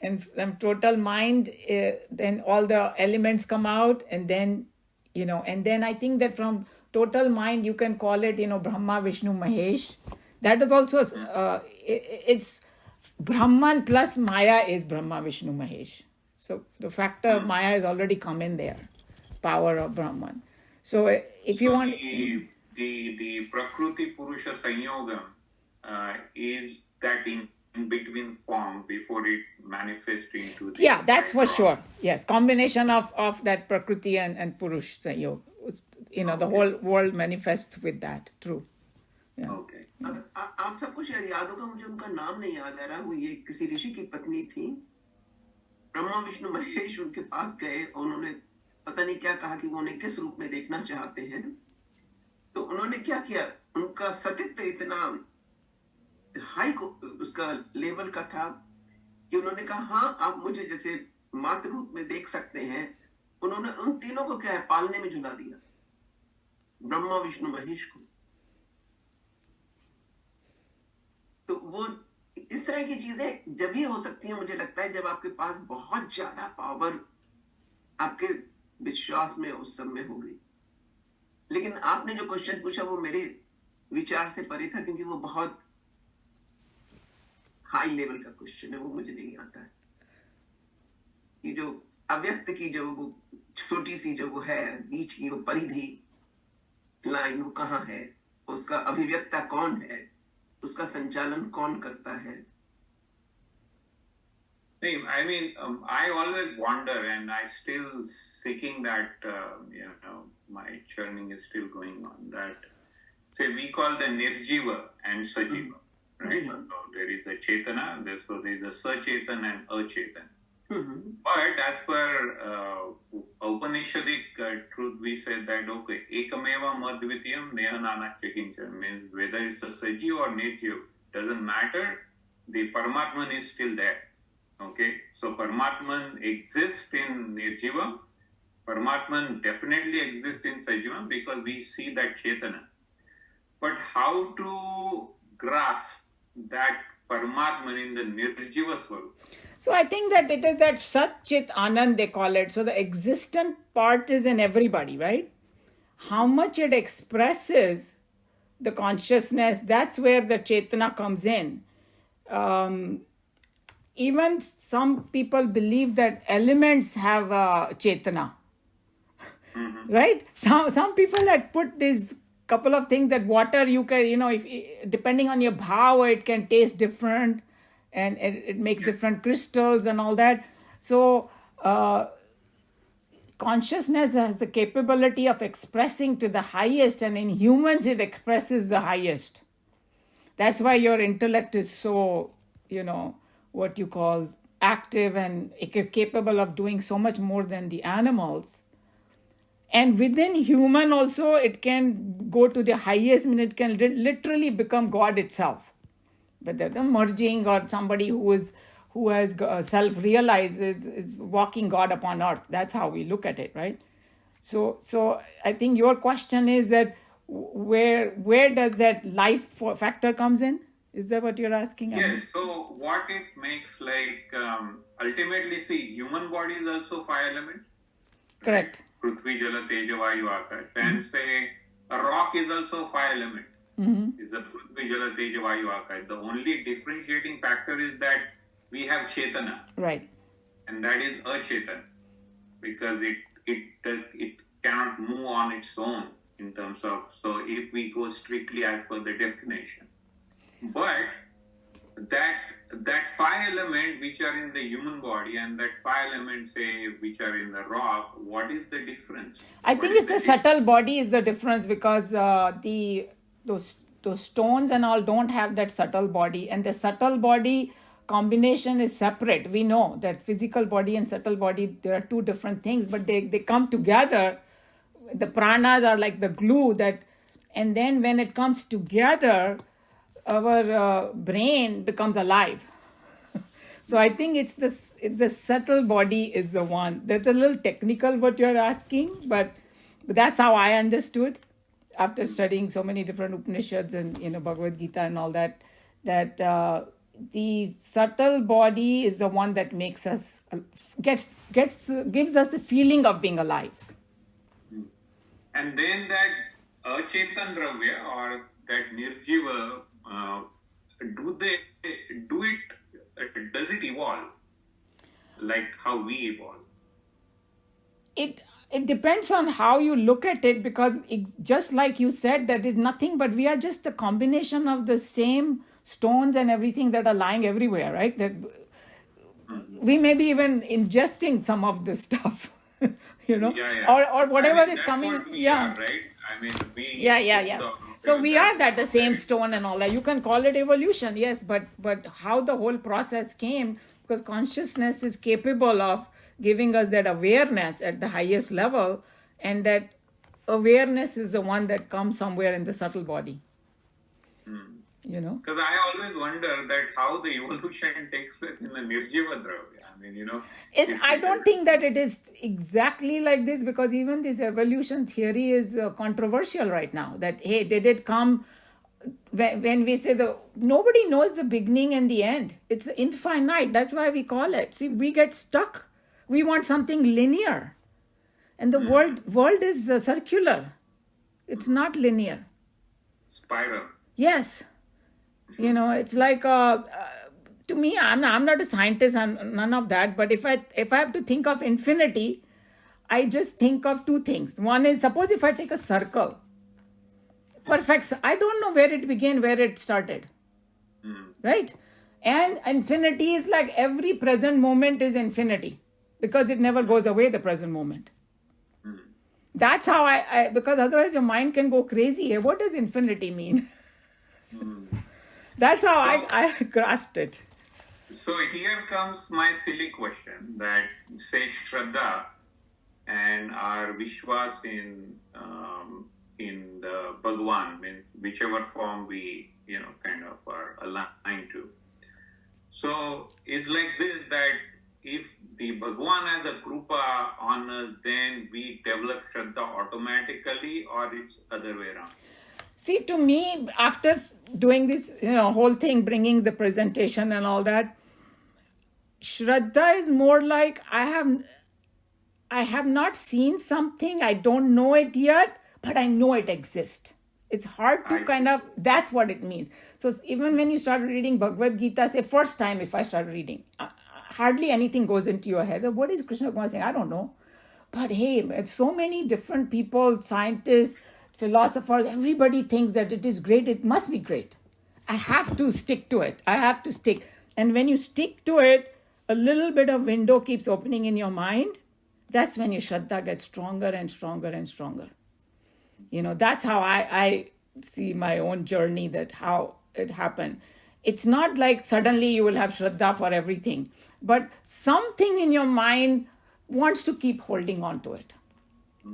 and from total mind then all the elements come out, and then and then I think that from total mind you can call it Brahma, Vishnu, Mahesh. That is also it's Brahman plus Maya is Brahma, Vishnu, Mahesh. So the factor of Maya has already come in there, power of Brahman. So if you want the Prakriti Purusha Sanyogam is that in between form before it manifests into the that's for sure. Yes, combination of that Prakriti and Purush Sanyog. The whole world manifests with that. True. Yeah. Okay. आप सबको शायद याद होगा, मुझे उनका नाम नहीं याद आ रहा, वो ये किसी ऋषि की पत्नी थी, ब्रह्मा विष्णु महेश उनके पास गए और उन्होंने पता नहीं क्या कहा कि वो उन्हें किस रूप में देखना चाहते हैं। तो उन्होंने क्या किया, उनका सतित्व इतना हाई उसका लेवल का था कि उन्होंने कहा हाँ आप मुझे जैसे मातृ रूप में देख सकते हैं। उन्होंने उन तीनों को क्या है पालने में झुला दिया, ब्रह्मा विष्णु महेश को। तो वो इस तरह की चीजें जब ही हो सकती हैं, मुझे लगता है जब आपके पास बहुत ज्यादा पावर आपके विश्वास में उस सब में हो गई। लेकिन आपने जो क्वेश्चन पूछा वो मेरे विचार से परे था, क्योंकि वो बहुत हाई लेवल का क्वेश्चन है, वो मुझे नहीं आता है कि जो अव्यक्त की जो वो छोटी सी जो वो है बीच की वो परिधि लाइन वो कहाँ है, उसका अभिव्यक्ता कौन है, उसका संचालन कौन करता है। I mean, I always wonder, and I still seeking that. My churning is still going on. That say we call the Nirjiva and Sajiva, right? So there is the Chetana, there is the Sachetan and Achetan. But as per Upanishadic truth, we said that okay, Ekameva Madhvitiyam Nehanana Chekincha means whether it's a Sajiv or Nirjiv doesn't matter. The Paramatman is still there. Okay, so Paramatman exists in Nirjivam. Paramatman definitely exists in Sajivam because we see that Chetana. But how to grasp that Paramatman in the Nirjiva Swarup? So I think that it is that Sat Chit Anand they call it. So the existent part is in everybody, right? How much it expresses the consciousness, that's where the Chetana comes in. Even some people believe that elements have Chetana, right? Some people had put this couple of things that water you can, if depending on your bhav, it can taste different. And it makes different crystals and all that. So consciousness has the capability of expressing to the highest, and in humans it expresses the highest. That's why your intellect is so, what you call active and capable of doing so much more than the animals. And within human also, it can go to the highest, it can literally become God itself. But the merging, or somebody who has self-realized is walking God upon earth. That's how we look at it, right? So I think your question is that where does that life factor comes in? Is that what you're asking? Yes. So what it makes ultimately, see, human body is also 5 elements. Correct. Right? Prithvi, Jala, Teja, Vayu, Akash. And say a rock is also 5 elements. Is a Prithvi, Jala, Teja, Vayu, Akash. The only differentiating factor is that we have Chetana. Right. And that is Achetan. Because it cannot move on its own in terms of, so if we go strictly as per the definition. But that 5 elements which are in the human body and that 5 elements, say, which are in the rock, what is the difference? I think it's the subtle body is the difference, because those those stones and all don't have that subtle body, and the subtle body combination is separate. We know that physical body and subtle body, there are two different things, but they come together. The pranas are like the glue that, and then when it comes together, our brain becomes alive. So I think it's the subtle body is the one. That's a little technical what you're asking, but that's how I understood after studying so many different Upanishads and Bhagavad Gita and all that, that the subtle body is the one that makes us gives us the feeling of being alive. And then that Achetan Dravya or that Nirjiva, does it evolve like how we evolve? It depends on how you look at it, because just like you said, that is nothing but we are just the combination of the same stones and everything that are lying everywhere, right? That we may be even ingesting some of this stuff, or whatever is coming. What we are, right? I mean, Yeah. So we are that the same stone and all that. You can call it evolution, yes, but how the whole process came, because consciousness is capable of giving us that awareness at the highest level, and that awareness is the one that comes somewhere in the subtle body. Because I always wonder that how the evolution takes place in the Nirjiva Dravya. I mean, I don't think that it is exactly like this, because even this evolution theory is controversial right now. That, hey, did it come when we say nobody knows the beginning and the end. It's infinite. That's why we call it. See, we get stuck. We want something linear. And the world is circular. It's not linear. Spiral. Yes. It's like, to me, I'm not a scientist, I'm none of that. But if I have to think of infinity, I just think of two things. One is, suppose if I take a circle, perfect. I don't know where it began, where it started, right? And infinity is like every present moment is infinity, because it never goes away, the present moment. That's how I because otherwise your mind can go crazy. What does infinity mean? That's how I grasped it. So here comes my silly question that say Shraddha and our Vishwas in the Bhagwan, in whichever form we kind of are aligned to. So it's like this, that if the Bhagwan has a Krupa on us, then we develop Shraddha automatically, or it's other way around? See, to me, after doing this, whole thing, bringing the presentation and all that, Shraddha is more like I have not seen something, I don't know it yet, but I know it exists. It's hard to that's what it means. So even when you start reading Bhagavad Gita, say first time if I start reading, hardly anything goes into your head. What is Krishna Bhagavan saying? I don't know. But hey, it's so many different people, scientists, philosophers, everybody thinks that it is great. It must be great. I have to stick to it. I have to stick. And when you stick to it, a little bit of window keeps opening in your mind. That's when your Shraddha gets stronger and stronger and stronger. That's how I see my own journey, that how it happened. It's not like suddenly you will have Shraddha for everything, but something in your mind wants to keep holding on to it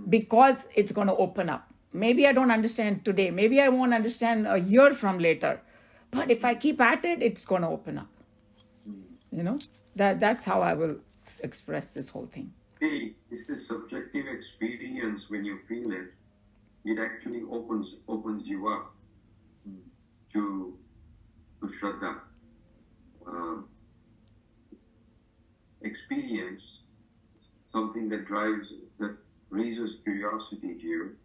because it's going to open up. Maybe I don't understand today. Maybe I won't understand a year from later. But if I keep at it, it's going to open up. That's how I will express this whole thing. Hey, it's the subjective experience when you feel it. It actually opens you up to Shraddha. Experience something that raises curiosity to you,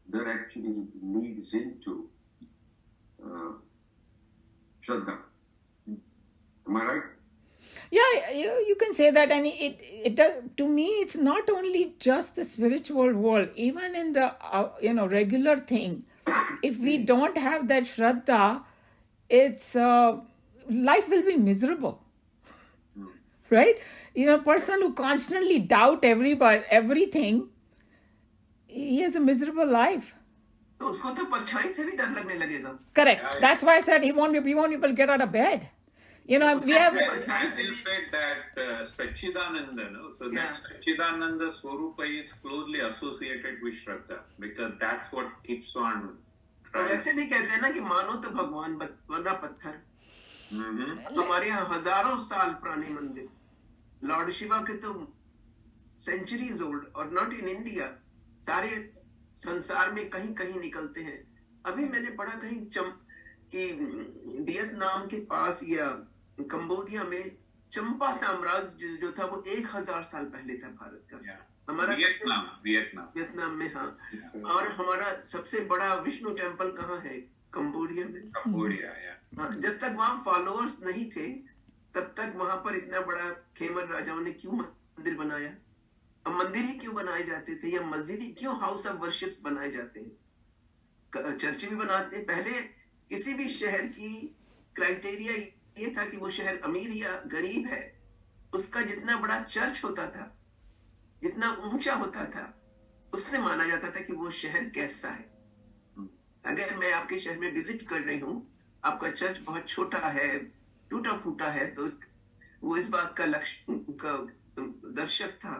that actually leads into Shraddha. Am I right? Yeah, you can say that, and it does, to me, it's not only just the spiritual world. Even in the regular thing, if we don't have that Shraddha, it's life will be miserable, right? A person who constantly doubt everything, he has a miserable life. तो उसको तो परछाई से भी डर लगने लगेगा. Correct. Yeah, That's why I said he won't people to get out of bed. We have. as you said that Satchidananda, no? So Yeah. that Satchidananda Swarupa is closely associated with Shraddha because that's what keeps on तो trying. वैसे भी कहते हैं ना कि मानो तो भगवान वरना पत्थर. हमारे यहाँ हजारों साल पुराने मंदिर, लॉर्ड शिवा के तो सेंचुरीज ओल्ड, और नॉट इन इंडिया, सारे संसार में कहीं कहीं निकलते हैं. अभी मैंने पढ़ा कहीं कि वियतनाम के पास या कंबोडिया में चंपा साम्राज्य जो था वो 1000 साल पहले था भारत का. हमारा वियतनाम में. हाँ. और हमारा सबसे बड़ा विष्णु टेम्पल कहाँ है? कंबोडिया में. हाँ, जब तक वहां फॉलोअर्स नहीं थे तब तक वहां पर इतना बड़ा खेमर राजाओं ने क्यों मंदिर बनाया? अब मंदिर ही क्यों बनाए जाते थे, या मस्जिद ही क्यों हाउस ऑफ वर्शिप्स बनाए जाते हैं? चर्च भी बनाते हैं. पहले किसी भी शहर की क्राइटेरिया ये था कि वो शहर अमीर या गरीब है, उसका जितना बड़ा चर्च होता था, जितना ऊंचा होता था, उससे माना जाता था कि वो शहर कैसा है. अगर मैं आपके शहर में विजिट कर रही हूँ, आपका चर्च बहुत छोटा है, टूटा फूटा है, तो वो इस बात का लक्ष्य का दर्शक था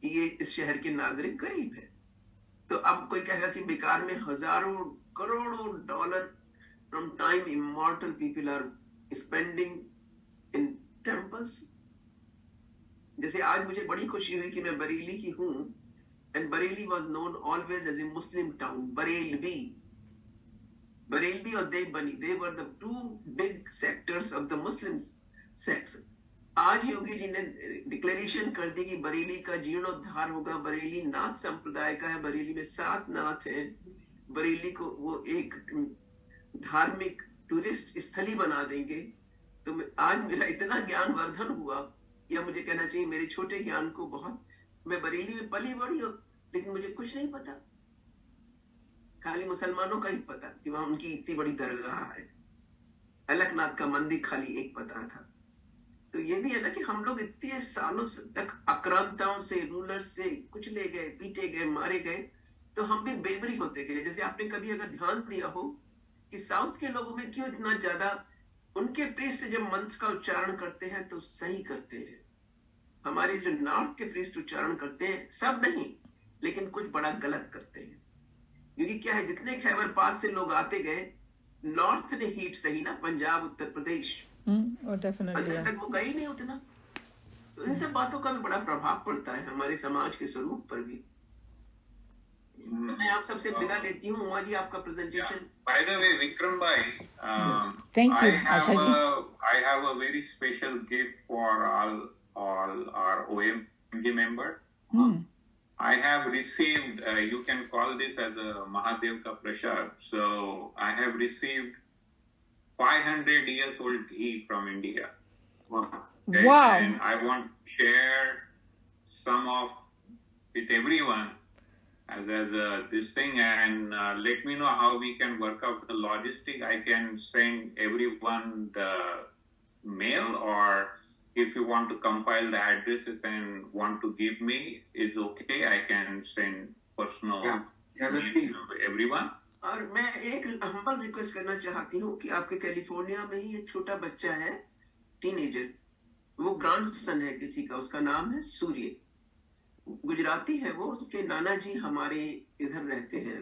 कि ये इस शहर के नागरिक गरीब है. तो अब कोई कहेगा कि बेकार में हजारों करोड़ों dollar from time immortal people are spending in temples. जैसे आज मुझे बड़ी खुशी हुई कि मैं बरेली की हूँ, and Bareilly was known always as a Muslim town. Bareilly और देवबनी, they were the two big sectors of the Muslim sects. आज योगी जी ने डिक्लेरेशन कर दी कि बरेली का जीर्णोद्धार होगा. बरेली नाथ संप्रदाय का है, बरेली में 7 नाथ हैं. बरेली को वो एक धार्मिक टूरिस्ट स्थली बना देंगे. तो आज मेरा इतना ज्ञान वर्धन हुआ, या मुझे कहना चाहिए मेरे छोटे ज्ञान को बहुत, मैं बरेली में पली बड़ी हूँ लेकिन मुझे कुछ नहीं पता. खाली मुसलमानों का ही पता कि वहां उनकी इतनी बड़ी दरगाह है. अलकनाथ का मंदिर खाली एक पता था. तो ये भी है ना कि हम लोग इतने सालों तक आक्रांताओं से, रूलर्स से कुचले गए, पीटे गए, मारे गए, तो हम भी बेबरी होते गए. जैसे आपने कभी अगर ध्यान दिया हो कि साउथ के लोगों में क्यों इतना ज्यादा, उनके प्रीस्ट जब मंत्र का उच्चारण करते हैं तो सही करते हैं. हमारे जो नॉर्थ के प्रीस्ट उच्चारण करते हैं, सब नहीं लेकिन कुछ बड़ा गलत करते हैं. क्योंकि क्या है, जितने खैबर पास से लोग आते गए, नॉर्थ ने हीट सही ना, पंजाब, उत्तर प्रदेश, अंदर तक वो गई नहीं उतना. तो इन सब बातों का भी बड़ा प्रभाव पड़ता है हमारे समाज के स्वरूप पर भी. मैं आप सबसे विदा लेती हूँ. उमा जी, आपका presentation. By the way, Vikram bhai, thank you. I have a very special gift for all our OMG members. I have received, you can call this as a Mahadev ka prasad. So I have received 500 years old ghee from India. Okay? Wow. And I want to share some of with everyone as this thing, and let me know how we can work out the logistic. I can send everyone the mail, or if you want to compile the addresses and want to give me, is okay. I can send personal mail to everyone. और मैं एक humble request करना चाहती हूँ कि आपके California में ही एक छोटा बच्चा है, टीनेजर, वो ग्रैंड सन है किसी का, उसका नाम है सूर्य, गुजराती है वो. उसके नाना जी हमारे इधर रहते हैं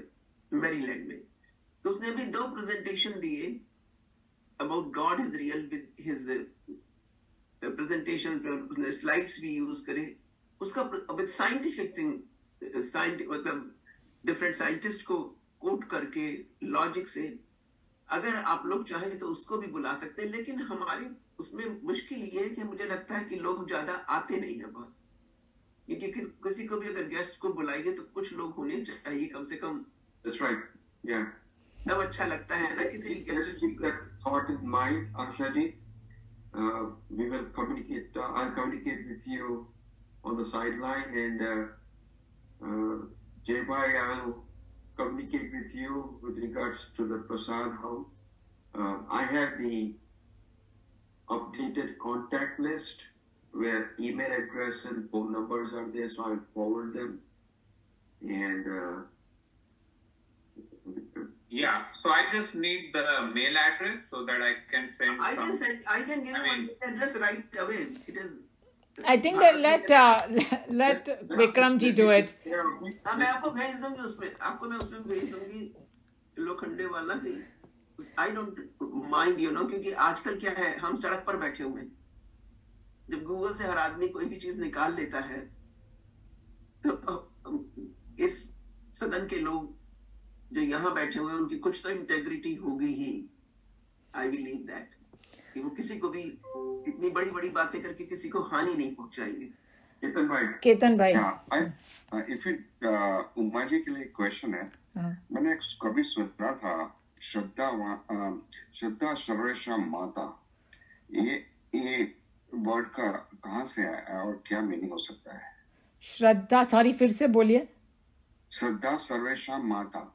मैरीलैंड में. तो उसने अभी 2 प्रेजेंटेशन दिए about God is real with his presentation. Slides भी यूज करे उसका विद साइंटिफिक थिंग, मतलब डिफरेंट साइंटिस्ट को कोट करके लॉजिक से. अगर आप लोग चाहें तो उसको भी बुला सकते हैं, लेकिन हमारी उसमें मुश्किल ये है कि मुझे लगता है कि लोग ज्यादा आते नहीं है बहुत. क्योंकि किसी को भी अगर गेस्ट को बुलाएंगे तो कुछ लोग होने चाहिए कम से कम. That's right. Yeah. तब अच्छा लगता है ना किसी guest. Keep that thought in mind, Ashaji. We will communicate. I'll communicate with you on the sideline, and Jay Bhai, I will communicate with you with regards to the prasad. How I have the updated contact list where email address and phone numbers are there, so I'll forward them. And Yeah, so I just need the mail address so that I can send I some. can give you my address right away. It is. I think that let Vikramji do it. हाँ मैं आपको भेज दूंगी उसमें आपको मैं उसमें भेज दूंगी लोखंडे वाला की आई डोंट माइंड क्योंकि आजकल क्या है हम सड़क पर बैठे हुए हैं जब गूगल से हर आदमी कोई भी चीज निकाल लेता है तो इस सदन के लोग जो यहाँ बैठे हुए हैं उनकी कुछ तो इंटेग्रिटी होगी ही आई बिलीव दैट कि वो किसी को भी इतनी बड़ी बड़ी बातें करके किसी को हानि नहीं पहुंचाएंगे केतन भाई इफ इट उमा जी के लिए क्वेश्चन है मैंने कभी सुना था श्रद्धा सर्वेशम माता ये वर्ड का कहाँ से आया और क्या मीनिंग हो सकता है श्रद्धा सॉरी फिर से बोलिए श्रद्धा सर्वेशम माता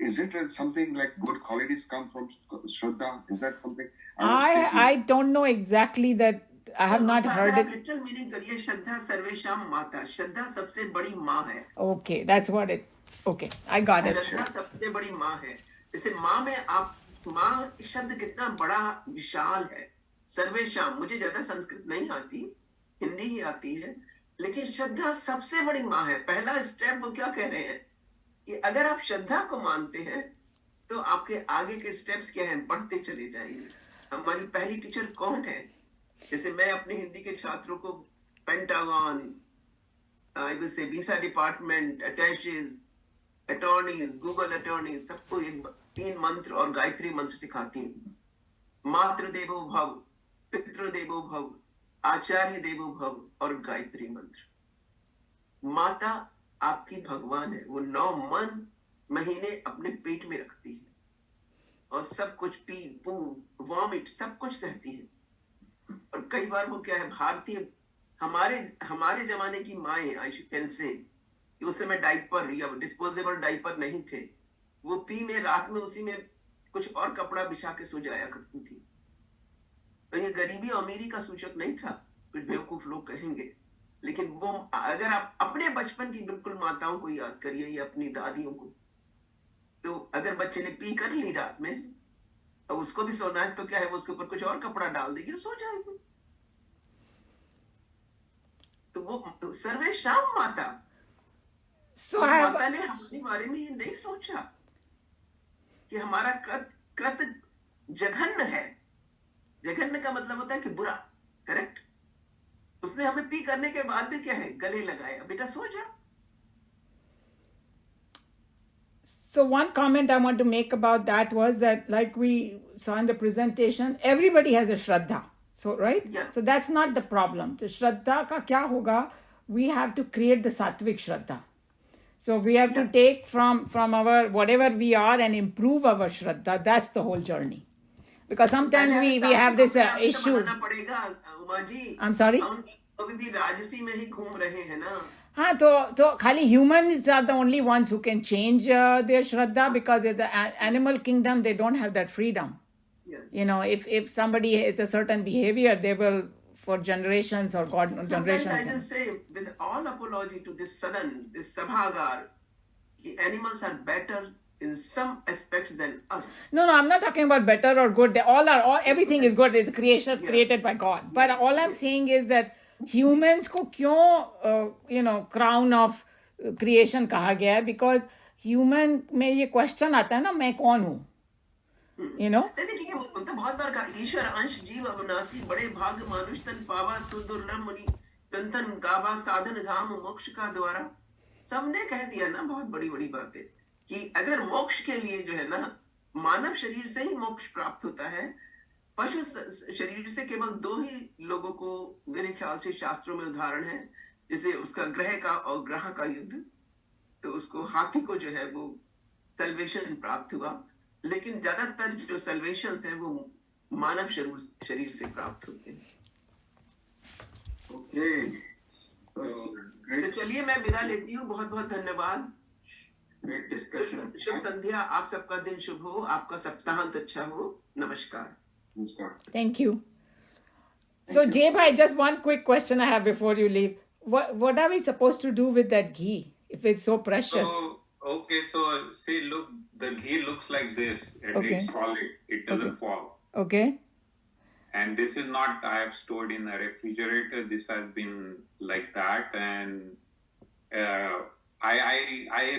is it something like good qualities come from Shraddha? Is that something? I don't know exactly that. I have not heard it. Literal meaning करिए श्रद्धा सर्वेशाम माता श्रद्धा सबसे बड़ी माँ है Okay, that's what it. Okay, I got it. श्रद्धा सबसे बड़ी माँ है जैसे माँ में आप माँ शब्द कितना बड़ा विशाल है सर्वेशाम मुझे ज्यादा संस्कृत नहीं आती हिंदी ही आती है लेकिन श्रद्धा सबसे बड़ी माँ है पहला स्टेप वो क्या कह रहे हैं कि अगर आप श्रद्धा को मानते हैं तो आपके आगे के स्टेप्स क्या हैं बढ़ते चले जाएंगे हमारी पहली टीचर कौन है जैसे मैं अपने हिंदी के छात्रों को pentagon I will say visa department attaches attorneys Google attorneys सबको एक 3 मंत्र और गायत्री मंत्र सिखाती हूँ मातृ देवो भव पितृ देवो भव आचार्य देवो भव और गायत्री मंत्र माता आपकी भगवान है वो 9 महीने अपने पेट में रखती है और सब कुछ पी पू वॉमिट सब कुछ सहती है और कई बार वो क्या है भारतीय हमारे जमाने की माएं आई कैन से कि उस समय डाइपर या डिस्पोजेबल डाइपर नहीं थे वो पी में रात में उसी में कुछ और कपड़ा बिछा के सो जाया करती थी तो ये गरीबी और अमीरी का सूचक नहीं था कुछ बेवकूफ लोग कहेंगे लेकिन वो अगर आप अपने बचपन की बिल्कुल माताओं को याद करिए या अपनी दादियों को तो अगर बच्चे ने पी कर ली रात में और उसको भी सोना है तो क्या है वो उसके ऊपर कुछ और कपड़ा डाल देगी सो जाएगी तो वो सर्वेशाम माता माता ने हमारे बारे में ये नहीं सोचा कि हमारा कृत जघन्य है जघन्य का मतलब होता है कि बुरा करेक्ट उसने हमें पी करने के बाद भी क्या है गले लगाया बेटा सो जा So one comment I want to make about that was that like we saw in the presentation everybody has a shraddha so right yes. So that's not the problem so shraddha ka kya hoga we have to create the sattvic shraddha so we have to take from our whatever we are and improve our shraddha that's the whole journey because sometimes we have this issue I'm sorry अभी भी राजसी में ही घूम रहे हैं ना हाँ तो खाली humans are the only ones who can change their shraddha because in the animal kingdom they don't have that freedom. If somebody has a certain behavior, they will for generations or God generations. Sometimes I will say with all apology to this Sadan, this Sabhagar, animals are better in some aspects than us. No, I'm not talking about better or good. They all everything is good. It's created by God. But all I'm saying is that humans को क्यों crown of creation कहा गया है because human में ये question आता है ना मैं कौन हूँ देखिए वो तो बहुत बार कहा ईश्वर अंश जीव अविनाशी बड़े भाग मानुष तन पावा सुदुर्लभ मुनि तन गावा साधन धाम मोक्ष का द्वारा सबने कह दिया ना बहुत बड़ी बड़ी बातें कि अगर मोक्ष के लिए जो है ना मानव शरीर से ही मोक्ष प्राप्त होता है पशु शरीर से केवल 2 ही लोगों को मेरे ख्याल से शास्त्रों में उदाहरण है जैसे उसका ग्रह का और ग्रह का युद्ध तो उसको हाथी को जो है वो सल्वेशन प्राप्त हुआ लेकिन ज्यादातर जो सल्वेशन है वो मानव शरीर से प्राप्त होते हैं तो चलिए मैं विदा लेती हूँ बहुत बहुत धन्यवाद शुभ संध्या आप सबका दिन शुभ हो आपका सप्ताहांत अच्छा हो नमस्कार Thank you. So Jay bhai, just one quick question I have before you leave. What are we supposed to do with that ghee if it's so precious? So Okay, so see, look, the ghee looks like this, and Okay. it's solid. It doesn't Okay. fall. Okay. And this is not I have stored in a refrigerator. This has been like that, and I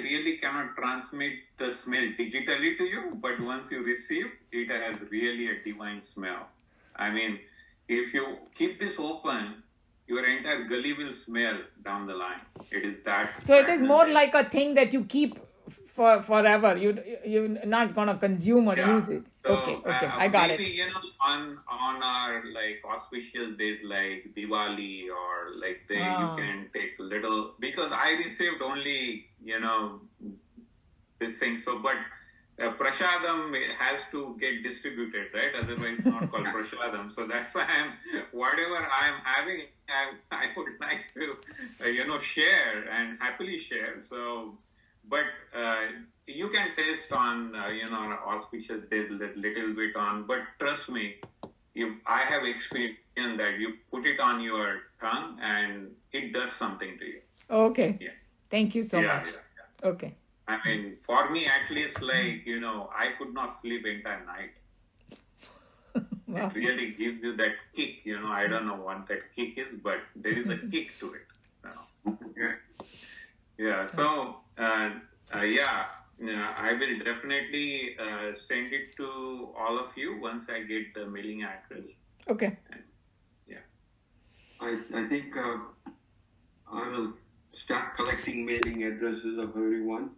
really cannot transmit the smell digitally to you. But once you receive, it has really a divine smell. I mean, if you keep this open, your entire gully will smell down the line. It is that. So it is more there. like a thing that you keep for forever. You're not gonna consume or use it. So, Okay. I got maybe it. on our like auspicious days like Diwali or like you Ah. can take little, because I received only this thing. So but prasadam has to get distributed, right? Otherwise it's not called prasadam. So that's why whatever I'm having, I would like to share and happily share. So but you can taste on auspicious days a little bit on, but trust me, I have experienced that you put it on your tongue and it does something to you. Okay. Yeah. Thank you so much. Yeah. Okay. I mean, for me at least, like I could not sleep entire night. Wow. It really gives you that kick. I don't know what that kick is, but there is a kick to it. Yeah. So I will definitely send it to all of you once I get the mailing address. Okay. I think I will start collecting mailing addresses of everyone.